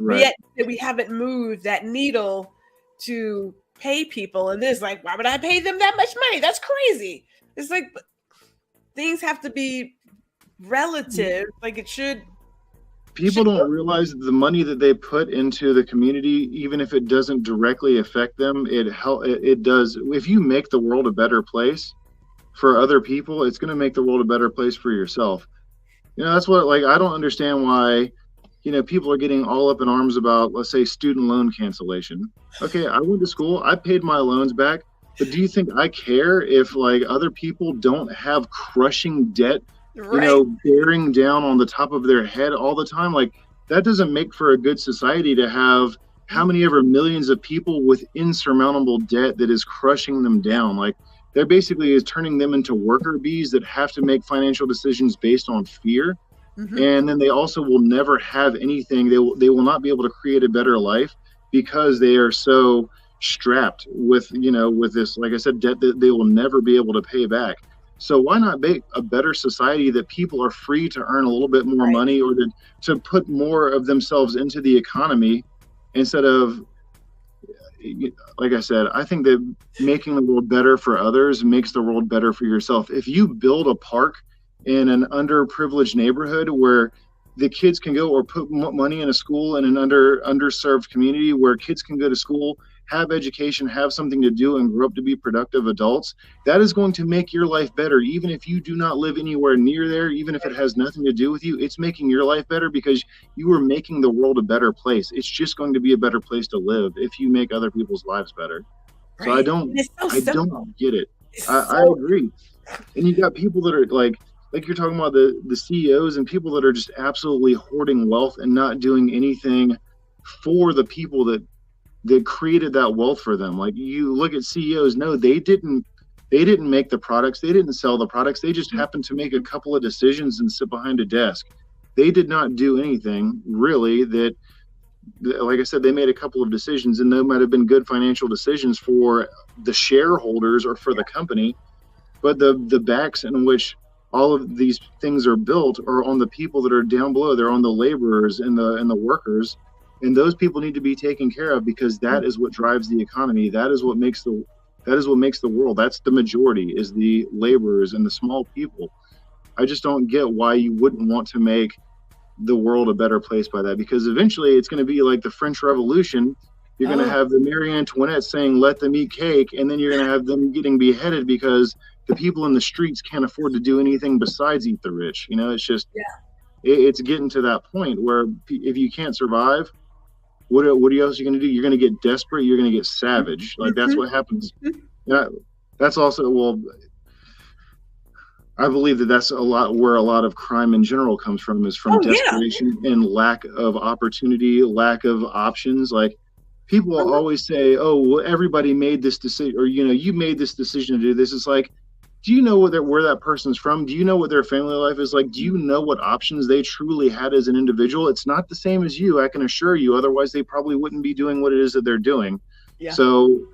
Right. But yet we haven't moved that needle to pay people. And there's like, why would I pay them that much money? That's crazy. It's like, things have to be relative. Like it should. People don't realize the money that they put into the community, even if it doesn't directly affect them, it does. If you make the world a better place for other people, it's going to make the world a better place for yourself. You know, that's what, like, I don't understand why, people are getting all up in arms about, let's say, student loan cancellation. Okay, I went to school, I paid my loans back, but do you think I care if, like, other people don't have crushing debt Right. Bearing down on the top of their head all the time. Like, that doesn't make for a good society to have how many ever millions of people with insurmountable debt that is crushing them down. Like, they're basically is turning them into worker bees that have to make financial decisions based on fear. Mm-hmm. And then they also will never have anything. They will not be able to create a better life because they are so strapped with this, like I said, debt that they will never be able to pay back. So why not make a better society that people are free to earn a little bit more money, or to put more of themselves into the economy instead of, like I said, I think that making the world better for others makes the world better for yourself. If you build a park in an underprivileged neighborhood where the kids can go, or put money in a school in an underserved community where kids can go to school, have education, have something to do, and grow up to be productive adults, that is going to make your life better. Even if you do not live anywhere near there, even if it has nothing to do with you, it's making your life better because you are making the world a better place. It's just going to be a better place to live if you make other people's lives better. Right. So I don't get it. I agree. And you got people that are like you're talking about the CEOs and people that are just absolutely hoarding wealth and not doing anything for the people that created that wealth for them. Like, you look at CEOs, no, they didn't make the products, they didn't sell the products, they just happened to make a couple of decisions and sit behind a desk. They did not do anything really that, like I said, they made a couple of decisions, and they might have been good financial decisions for the shareholders or for the company, but the backs in which all of these things are built are on the people that are down below. They're on the laborers and the workers, and those people need to be taken care of because that is what drives the economy. That is what makes the world. That's the majority, is the laborers and the small people. I just don't get why you wouldn't want to make the world a better place by that, because eventually it's going to be like the French Revolution. You're going to have the Marie Antoinette saying, "Let them eat cake," and then you're going to have them getting beheaded because the people in the streets can't afford to do anything besides eat the rich. It's just, it's getting to that point where if you can't survive, what else are you going to do? You're going to get desperate. You're going to get savage. Like, that's what happens. That's also, well, I believe that's a lot where a lot of crime in general comes from, is from desperation and lack of opportunity, lack of options. Like, people always say, "Oh, well, everybody made this decision," or, you made this decision to do this. It's like, do you know where that person's from? Do you know what their family life is like? Do you know what options they truly had as an individual? It's not the same as you, I can assure you. Otherwise, they probably wouldn't be doing what it is that they're doing. Yeah. So,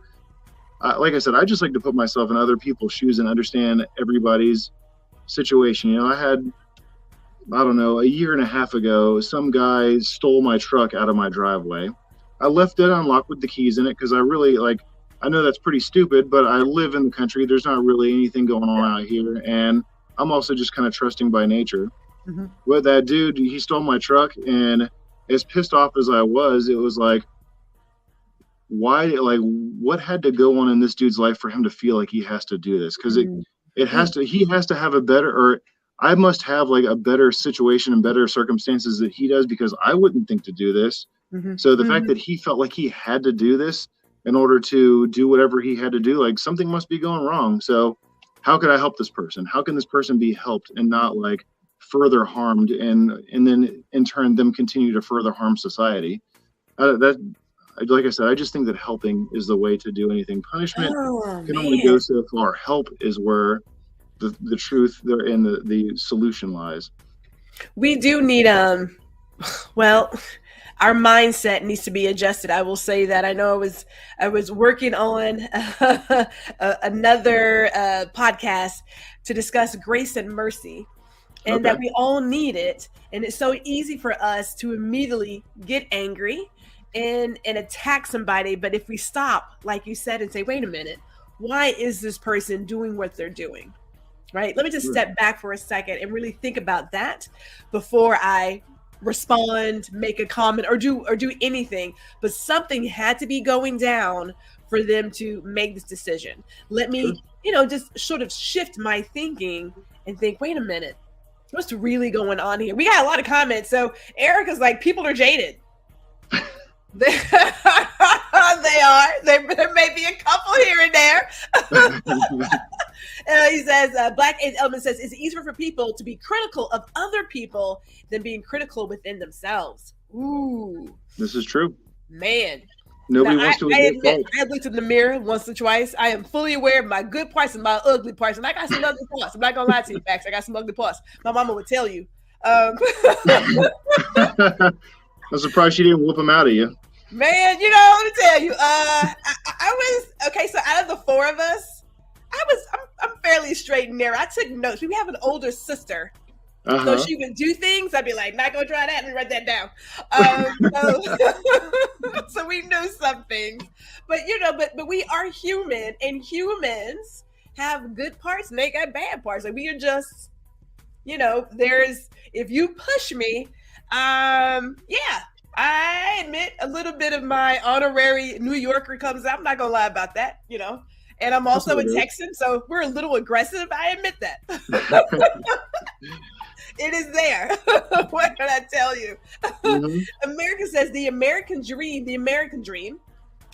like I said, I just like to put myself in other people's shoes and understand everybody's situation. I had, I don't know, a year and a half ago, some guy stole my truck out of my driveway. I left it unlocked with the keys in it because I know that's pretty stupid, but I live in the country. There's not really anything going on out here. And I'm also just kind of trusting by nature. Mm-hmm. But that dude, he stole my truck, and as pissed off as I was, it was like, why, like, what had to go on in this dude's life for him to feel like he has to do this? Because he has to have a better, or I must have like a better situation and better circumstances that he does, because I wouldn't think to do this. Mm-hmm. So the fact that he felt like he had to do this in order to do whatever he had to do, like, something must be going wrong. So how could I help this person? How can this person be helped and not like further harmed, and then in turn them continue to further harm society? Like I said, I just think that helping is the way to do anything. Punishment can only go so far. Help is where the truth and the solution lies. We do need our mindset needs to be adjusted. I will say that. I know I was working on another podcast to discuss grace and mercy, and that we all need it. And it's so easy for us to immediately get angry and attack somebody. But if we stop, like you said, and say, wait a minute, why is this person doing what they're doing? Right? Let me just step back for a second and really think about that before I respond, make a comment, or do anything. But something had to be going down for them to make this decision. Let me, just sort of shift my thinking and think, wait a minute, what's really going on here? We got a lot of comments. So Erica's like, people are jaded. They are. There may be a couple here and there. He says, Black Element says, it's easier for people to be critical of other people than being critical within themselves. Ooh. This is true. Man. Nobody now, wants to I admit admit, fault. I looked in the mirror once or twice. I am fully aware of my good parts and my ugly parts. And I got some ugly parts. I'm not going to lie to you, Max. I got some ugly parts. My mama would tell you. I'm surprised she didn't whoop them out of you. Man, let me tell you, I was, okay, so out of the four of us, I'm fairly straight and narrow. I took notes. We have an older sister. So she would do things. I'd be like, not gonna try that. Let me write that down. So we knew some things, but we are human, and humans have good parts and they got bad parts. Like we are just, if you push me, I admit a little bit of my honorary New Yorker comes out. I'm not gonna lie about that, And I'm also a Texan, so we're a little aggressive. I admit that. It is there. What can I tell you? Mm-hmm. America says the American dream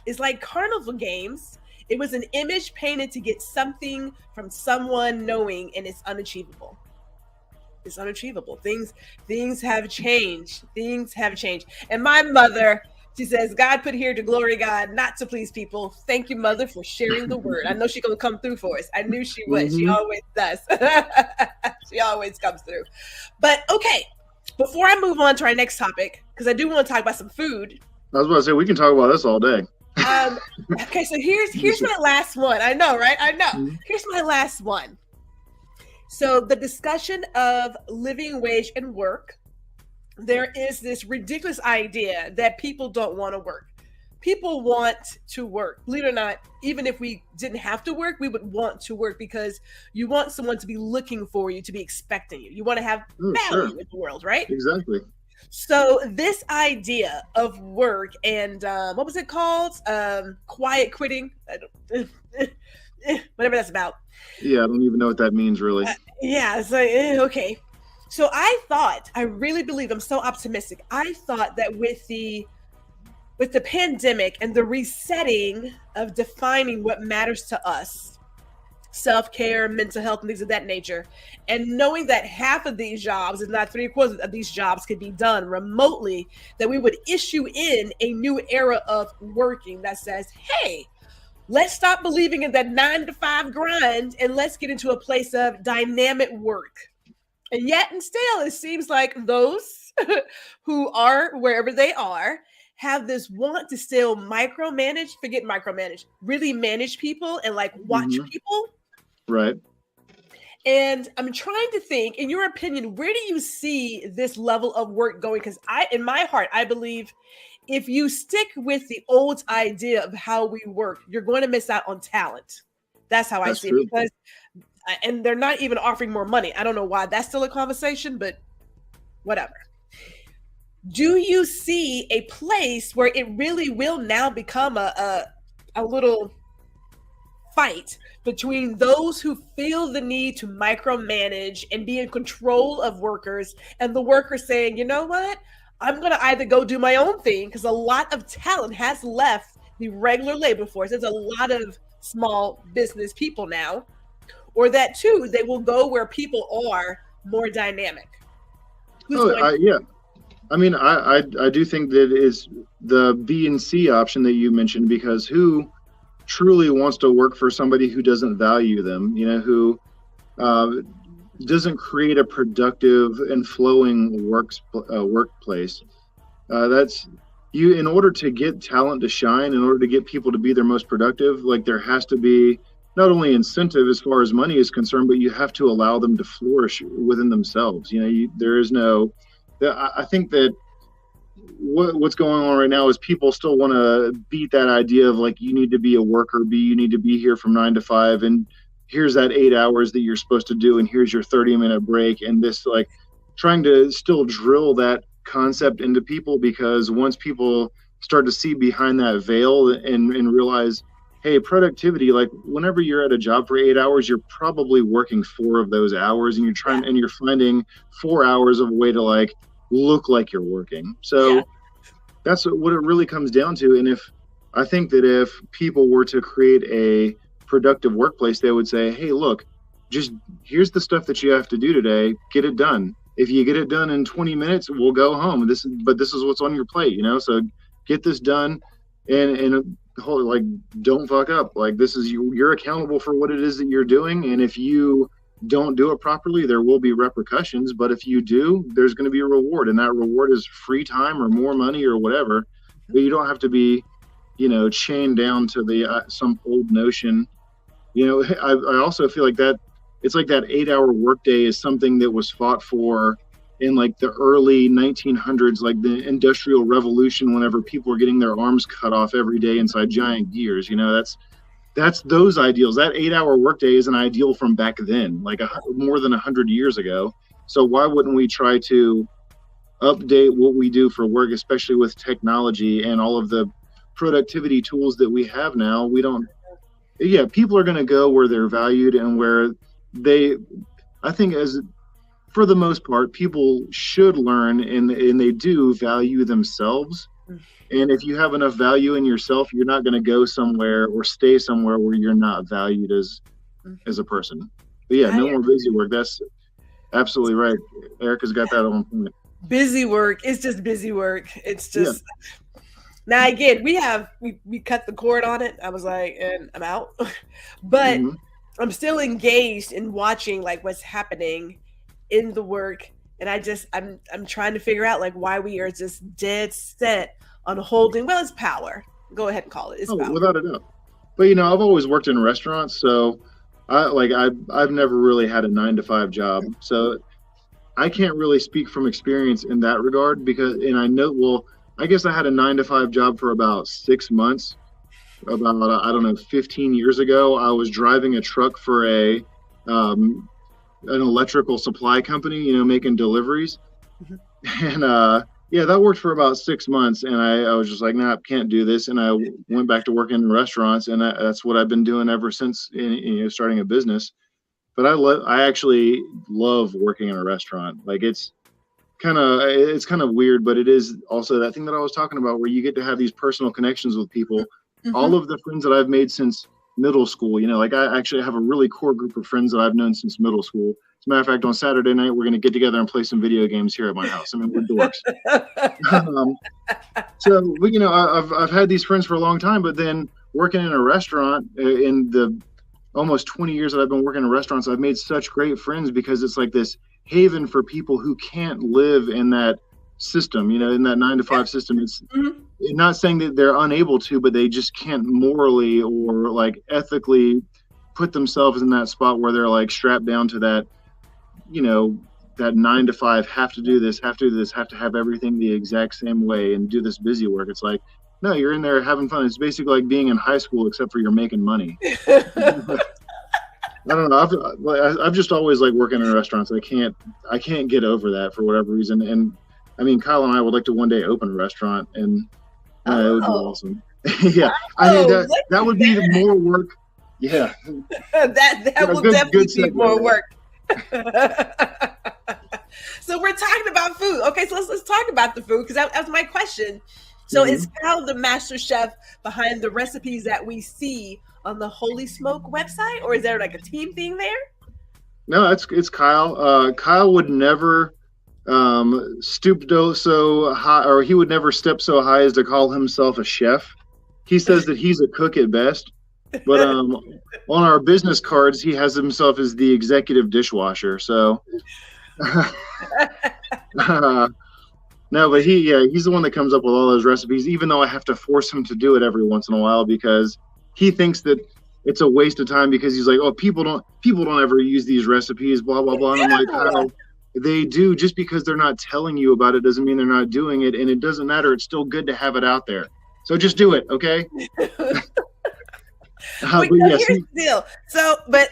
is like carnival games. It was an image painted to get something from someone knowing, and it's unachievable. It's unachievable. Things have changed. Things have changed. And my mother, she says, God put here to glory God, not to please people. Thank you, Mother, for sharing the word. I know she's going to come through for us. I knew she would. Mm-hmm. She always does. She always comes through. But okay, before I move on to our next topic, because I do want to talk about some food. I was about to say, we can talk about this all day. Okay, so here's my last one. I know, right? I know. Mm-hmm. Here's my last one. So the discussion of living wage and work. There is this ridiculous idea that people don't want to work. People want to work. Believe it or not, even if we didn't have to work, we would want to work because you want someone to be looking for you, to be expecting you. You want to have value in the world, right? Exactly. So this idea of work and what was it called? Quiet quitting, whatever that's about. Yeah, I don't even know what that means, really. It's like, okay. So I really believe, I'm so optimistic. I thought that with the pandemic and the resetting of defining what matters to us, self-care, mental health, and things of that nature, and knowing that half of these jobs, if not 3/4 of these jobs, could be done remotely, that we would issue in a new era of working that says, hey, let's stop believing in that 9-to-5 grind and let's get into a place of dynamic work. And yet and still, it seems like those who are wherever they are have this want to still really manage people and like watch people. Right. And I'm trying to think, in your opinion, where do you see this level of work going? Because in my heart, I believe if you stick with the old idea of how we work, you're going to miss out on talent. That's how I see it. Because and they're not even offering more money. I don't know why that's still a conversation, but whatever. Do you see a place where it really will now become a little fight between those who feel the need to micromanage and be in control of workers and the workers saying, you know what? I'm going to either go do my own thing because a lot of talent has left the regular labor force. There's a lot of small business people now. Or that too, they will go where people are more dynamic. Yeah. I mean, I do think that is the B and C option that you mentioned, because who truly wants to work for somebody who doesn't value them, who doesn't create a productive and flowing workplace. That's you. In order to get talent to shine, in order to get people to be their most productive, like there has to be not only incentive as far as money is concerned, but you have to allow them to flourish within themselves. There is no. I think that what's going on right now is people still want to beat that idea of like, you need to be a worker bee, you need to be here from 9 to 5, and here's that 8 hours that you're supposed to do, and here's your 30-minute break, and this like trying to still drill that concept into people, because once people start to see behind that veil and realize, hey, productivity, like whenever you're at a job for 8 hours, you're probably working 4 of those hours, and you're finding 4 hours of a way to like look like you're working. So that's what it really comes down to. And I think that if people were to create a productive workplace, they would say, hey, look, just here's the stuff that you have to do today. Get it done. If you get it done in 20 minutes, we'll go home. This is what's on your plate, so get this done and like, don't fuck up. Like, this is you're accountable for what it is that you're doing. And if you don't do it properly, there will be repercussions. But if you do, there's going to be a reward. And that reward is free time or more money or whatever. But you don't have to be, chained down to the some old notion. I also feel like that it's like that 8-hour workday is something that was fought for in like the early 1900s, like the Industrial Revolution, whenever people were getting their arms cut off every day inside giant gears. That's those ideals. That 8-hour workday is an ideal from back then, like more than 100 years ago. So why wouldn't we try to update what we do for work, especially with technology and all of the productivity tools that we have now? People are going to go where they're valued and where I think for the most part, people should learn and they do value themselves. And if you have enough value in yourself, you're not going to go somewhere or stay somewhere where you're not valued as a person. But no more busy work. That's absolutely right. Erica's got that on point. Busy work. It's just busy work. It's just now again, we cut the cord on it. I was like, and I'm out. But I'm still engaged in watching like what's happening in the work. And I'm trying to figure out like why we are just dead set on holding. Well, it's power. Go ahead and call it. It's power. Without a doubt. But I've always worked in restaurants, so I've never really had a 9-to-5 job. So I can't really speak from experience in that regard I guess I had a 9-to-5 job for about 6 months. About 15 years ago, I was driving a truck for an electrical supply company, making deliveries. And that worked for about 6 months. And I was just like, nah, can't do this. And I went back to working in restaurants, and that's what I've been doing ever since starting a business. But I actually love working in a restaurant. Like, it's kind of weird, but it is also that thing that I was talking about where you get to have these personal connections with people. All of the friends that I've made since middle school, like I actually have a really core group of friends that I've known since middle school. As a matter of fact, on Saturday night, we're going to get together and play some video games here at my house. I mean, we're dorks. So I've had these friends for a long time, but then working in a restaurant in the almost 20 years that I've been working in restaurants, I've made such great friends because it's like this haven for people who can't live in that system, in that 9-to-5 system. It's not saying that they're unable to, but they just can't morally or like ethically put themselves in that spot where they're like strapped down to that, that 9-to-5, have to do this, have to have everything the exact same way and do this busy work. It's like, no, you're in there having fun. It's basically like being in high school, except for you're making money. I don't know. I've just always liked working in restaurants. I can't get over that for whatever reason. And I mean, Kyle and I would like to one day open a restaurant, and it would be awesome. That would be more work. Yeah, that will definitely be more work. So we're talking about food. Okay, so let's talk about the food, because that was my question. So is Kyle the master chef behind the recipes that we see on the Holy Smoke website, or is there like a team thing there? No, it's Kyle. Kyle would never stoop so high, or he would never step so high as to call himself a chef. He says that he's a cook at best, but on our business cards, he has himself as the executive dishwasher. So no, but he's the one that comes up with all those recipes, even though I have to force him to do it every once in a while because he thinks that it's a waste of time, because he's like, oh, people don't ever use these recipes, blah, blah, blah. And I'm like, oh, they do. Just because they're not telling you about it doesn't mean they're not doing it. And it doesn't matter. It's still good to have it out there. So just do it. Okay. But here's the deal. So, but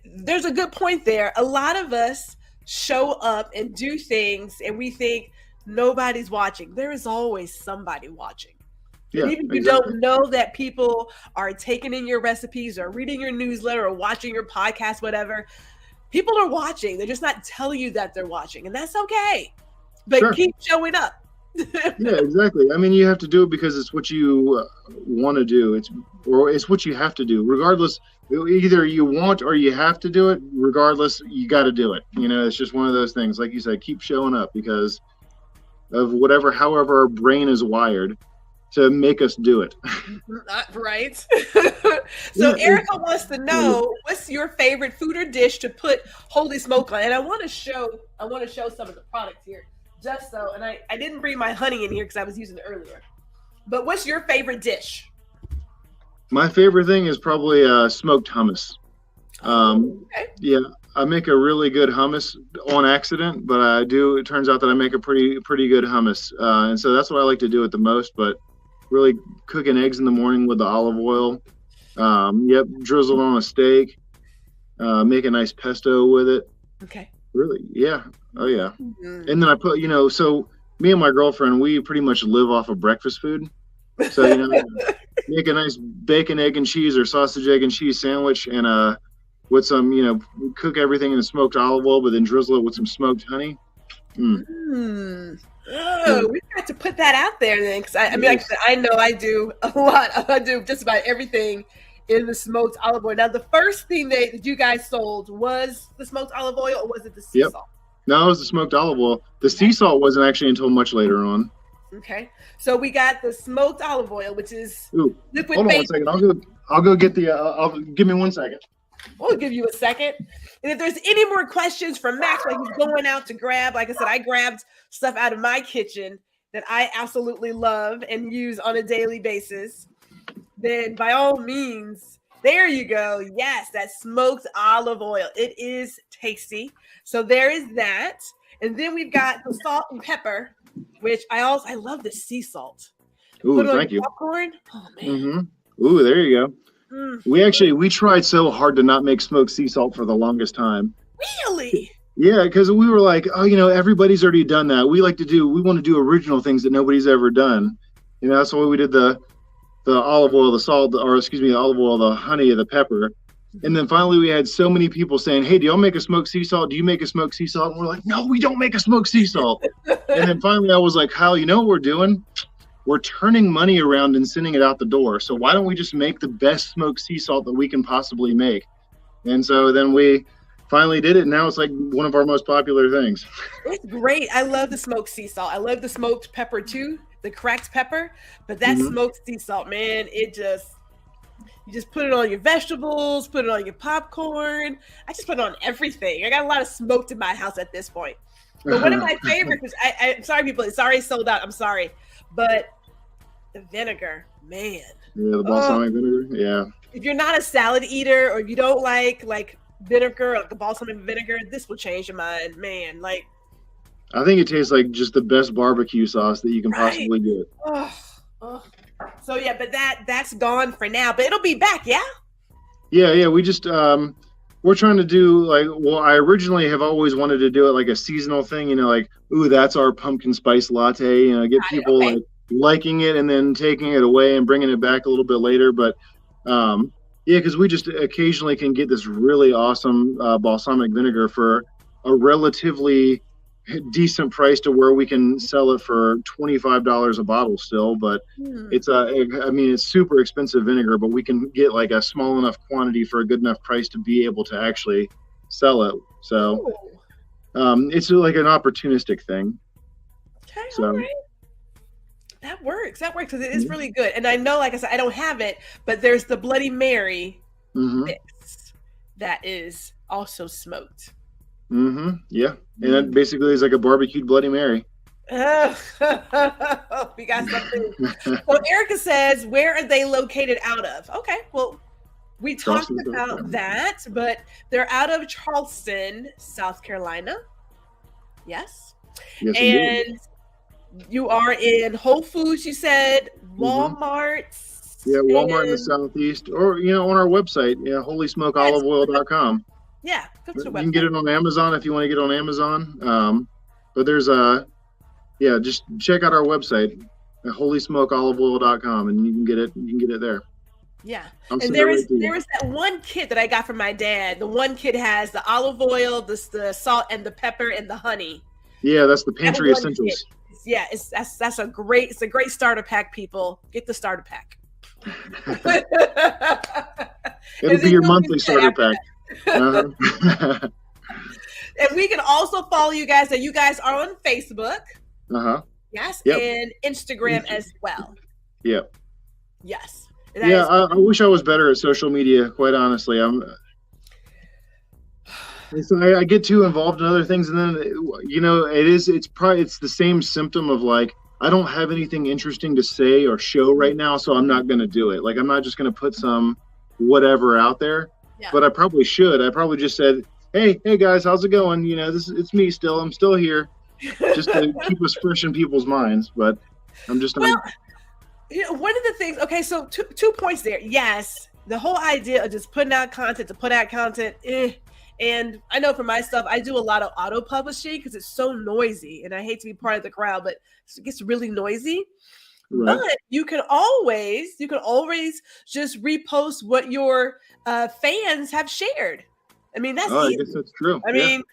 there's a good point there. A lot of us show up and do things and we think nobody's watching. There is always somebody watching. Yeah, and even if you don't know that people are taking in your recipes or reading your newsletter or watching your podcast, whatever, people are watching. They're just not telling you that they're watching, and that's okay. But keep showing up. Yeah, exactly. I mean, you have to do it because it's what you want to do. It's what you have to do, regardless. Either you want or you have to do it. Regardless, you got to do it. It's just one of those things. Like you said, keep showing up because of however our brain is wired to make us do it. Right. So Yeah, Erica wants to know, what's your favorite food or dish to put holy smoke on? And I want to show some of the products here. Just so, and I didn't bring my honey in here because I was using it earlier. But what's your favorite dish? my favorite thing is probably smoked hummus. Okay. Yeah, I make a really good hummus on accident, but I do. It turns out that I make a pretty good hummus, and so that's what I like to do it the most. But really cooking eggs in the morning with the olive oil. Yep, drizzled on a steak. Make a nice pesto with it. Okay. Really, yeah. Oh yeah. Mm-hmm. And then I put, so me and my girlfriend, we pretty much live off of breakfast food. So make a nice bacon, egg, and cheese or sausage, egg, and cheese sandwich, and with some, cook everything in the smoked olive oil, but then drizzle it with some smoked honey. Oh, we got to put that out there then, because I mean, like I said, I know I do a lot. I do just about everything in the smoked olive oil. Now, the first thing that you guys sold was the smoked olive oil, or was it the sea salt? No, it was the smoked olive oil. The sea salt wasn't actually until much later on. Okay, so we got the smoked olive oil, which is liquid. Hold on 1 second. I'll go get the. Give me 1 second. We'll give you a second. And if there's any more questions from Max, like he's going out to grab, like I said, I grabbed stuff out of my kitchen that I absolutely love and use on a daily basis, then by all means, there you go. Yes, that smoked olive oil. It is tasty. So there is that. And then we've got the salt and pepper, which I love the sea salt. Ooh, thank you. Popcorn. Oh man. Mm-hmm. Ooh, there you go. We tried so hard to not make smoked sea salt for the longest time. Really? Yeah, because we were like, everybody's already done that. We want to do original things that nobody's ever done. That's why we did the olive oil, the salt, the olive oil, the honey, the pepper. And then finally we had so many people saying, hey, do y'all make a smoked sea salt? Do you make a smoked sea salt? And we're like, no, we don't make a smoked sea salt. And then finally I was like, Kyle, you know what we're doing? We're turning money around and sending it out the door. So why don't we just make the best smoked sea salt that we can possibly make? And so then we finally did it. And now it's like one of our most popular things. It's great. I love the smoked sea salt. I love the smoked pepper too, the cracked pepper. But that smoked sea salt, man, you just put it on your vegetables, put it on your popcorn. I just put it on everything. I got a lot of smoked in my house at this point. But one of my favorites, I'm sorry, people, it's already sold out. I'm sorry. But the vinegar, man. Yeah, the balsamic vinegar. Yeah. If you're not a salad eater, or if you don't like vinegar, like the balsamic vinegar, this will change your mind, man. Like, I think it tastes like just the best barbecue sauce that you can possibly get. So yeah, but that's gone for now. But it'll be back, yeah? Yeah. We just we're trying to do I originally have always wanted to do it like a seasonal thing, that's our pumpkin spice latte, get people liking it and then taking it away and bringing it back a little bit later. But because we just occasionally can get this really awesome balsamic vinegar for a relatively decent price to where we can sell it for $25 a bottle still, but it's super expensive vinegar, but we can get like a small enough quantity for a good enough price to be able to actually sell it. So it's like an opportunistic thing. Okay, so all right. That works because it is really good. And I know, like I said, I don't have it, but there's the Bloody Mary mix that is also smoked. Yeah. And that basically is like a barbecued Bloody Mary. We got something. So Erica says, where are they located out of? Okay, well, we talked about that, but they're out of Charleston, South Carolina. Yes. And indeed. You are in Whole Foods, you said, Walmart. Yeah, Walmart in the Southeast, or on our website, holysmokeoliveoil.com. Yeah, go to the website. You can get it on Amazon if you want to get it on Amazon. But there's just check out our website at holysmokeoliveoil.com and you can get it. You can get it there. Yeah, and there is that one kit that I got from my dad. The one kit has the olive oil, the salt, and the pepper and the honey. Yeah, that's the pantry essentials. Yeah, that's a great starter pack, people. Get the starter pack. It'll be your monthly starter pack. Uh-huh. And we can also follow you guys. That you guys are on Facebook. Uh-huh. Yes, yep. and Instagram as well. Yep. Yes. I wish I was better at social media, quite honestly. I get too involved in other things, and then it's the same symptom of like, I don't have anything interesting to say or show right now, so I'm not going to do it. Like, I'm not just going to put some whatever out there, but I probably should. I probably just said, hey guys, how's it going? It's me still. I'm still here, just to keep us fresh in people's minds. But I'm just not. Well, one of the things. Okay, so two points there. Yes, the whole idea of just putting out content to put out content. And I know for my stuff, I do a lot of auto publishing because it's so noisy, and I hate to be part of the crowd, but it gets really noisy. Right. But you can always just repost what your fans have shared. I mean, that's easy. I guess that's true. I mean,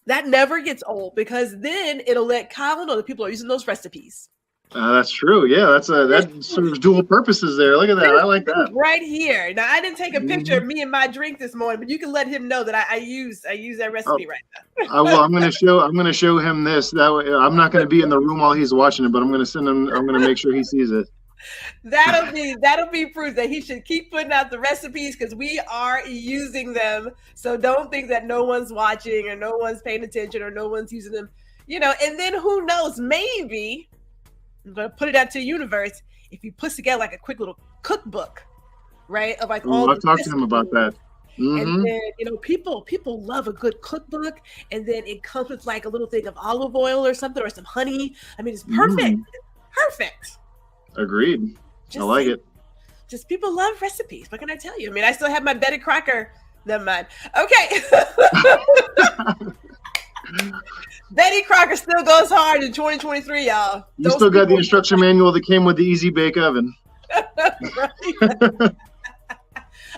that never gets old because then it'll let Kyle know that people are using those recipes. That's true. Yeah, that serves dual purposes there. Look at that. I like that. Right here. Now, I didn't take a picture of me and my drink this morning, but you can let him know that I use that recipe right now. Well, I'm going to show him this. That way, I'm not going to be in the room while he's watching it, but I'm going to send him. I'm going to make sure he sees it. That'll be proof that he should keep putting out the recipes because we are using them. So don't think that no one's watching or no one's paying attention or no one's using them. And then who knows? Maybe. I'm going to put it out to the universe. If you put together like a quick little cookbook, right? Of like all I've talked to him about that. Mm-hmm. And then, people love a good cookbook. And then it comes with like a little thing of olive oil or something or some honey. I mean, it's perfect. Perfect. Agreed. I like it. Just people love recipes. What can I tell you? I mean, I still have my Betty Crocker. Never mind. Okay. Betty Crocker still goes hard in 2023, y'all. You still got the instruction manual that came with the Easy Bake Oven. Oh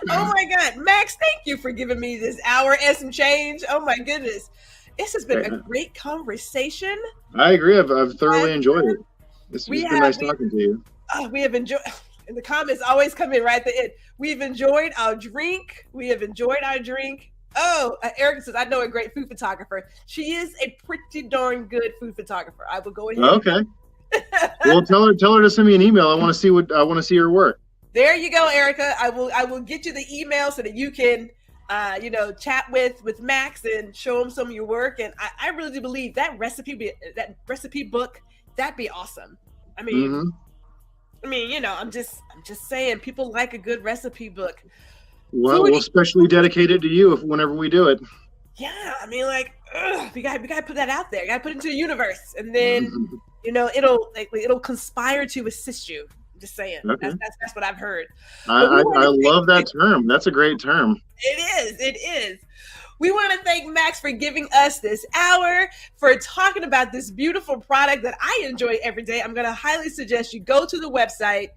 my God. Max, thank you for giving me this hour and some change. Oh my goodness. This has been a great conversation. I agree. I've thoroughly enjoyed it. It's been nice talking to you. We have enjoyed, and the comments always come in right at the end. We've enjoyed our drink. Oh, Erica says, I know a great food photographer. She is a pretty darn good food photographer. I will go ahead. Okay. Well, tell her to send me an email. I want to see her work. There you go, Erica. I will get you the email so that you can, chat with Max and show him some of your work. And I really do believe that recipe book, that'd be awesome. I mean, I'm just saying, people like a good recipe book. Well, we'll especially dedicate it to you whenever we do it. Yeah, I mean, we gotta put that out there. You gotta put it into the universe, and then it'll conspire to assist you. I'm just saying. Okay. That's what I've heard. I love that term. That's a great term. It is. We want to thank Max for giving us this hour, for talking about this beautiful product that I enjoy every day. I'm going to highly suggest you go to the website.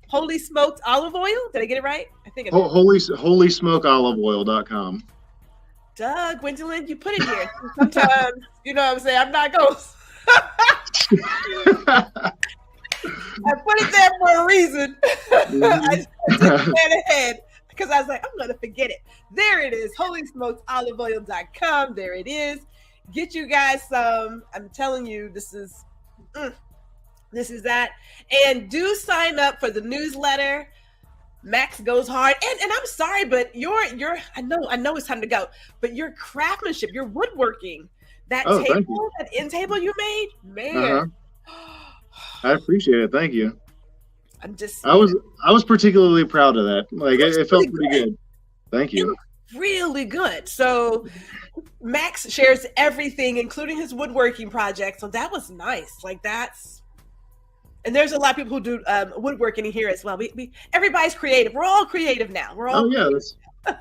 Holy Smoked Olive Oil. Did I get it right? I think I did. HolySmokeOliveOil.com. Duh, Gwendolyn, you put it here. Sometimes, you know what I'm saying? I'm not going I put it there for a reason. I just went ahead because I was like, I'm going to forget it. There it is. HolySmokedOliveOil.com. There it is. Get you guys some. I'm telling you, this is that. And do sign up for the newsletter. Max goes hard. And I'm sorry, but I know it's time to go, but your craftsmanship, your woodworking, that end table you made, man. I appreciate it. Thank you. I was particularly proud of that. Like it felt pretty good. Thank you. Really good. So Max shares everything, including his woodworking project. So that was nice. And there's a lot of people who do woodworking here as well. Everybody's creative. We're all creative now.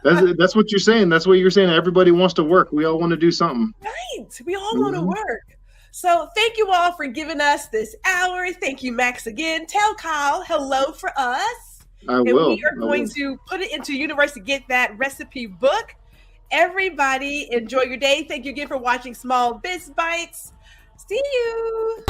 That's what you're saying. That's what you're saying. Everybody wants to work. We all want to do something. Right. We all want to work. So thank you all for giving us this hour. Thank you, Max, again. Tell Kyle hello for us. I will. We are going to put it into universe to get that recipe book. everybody. Enjoy your day. Thank you again for watching Small Biz Bites. See you.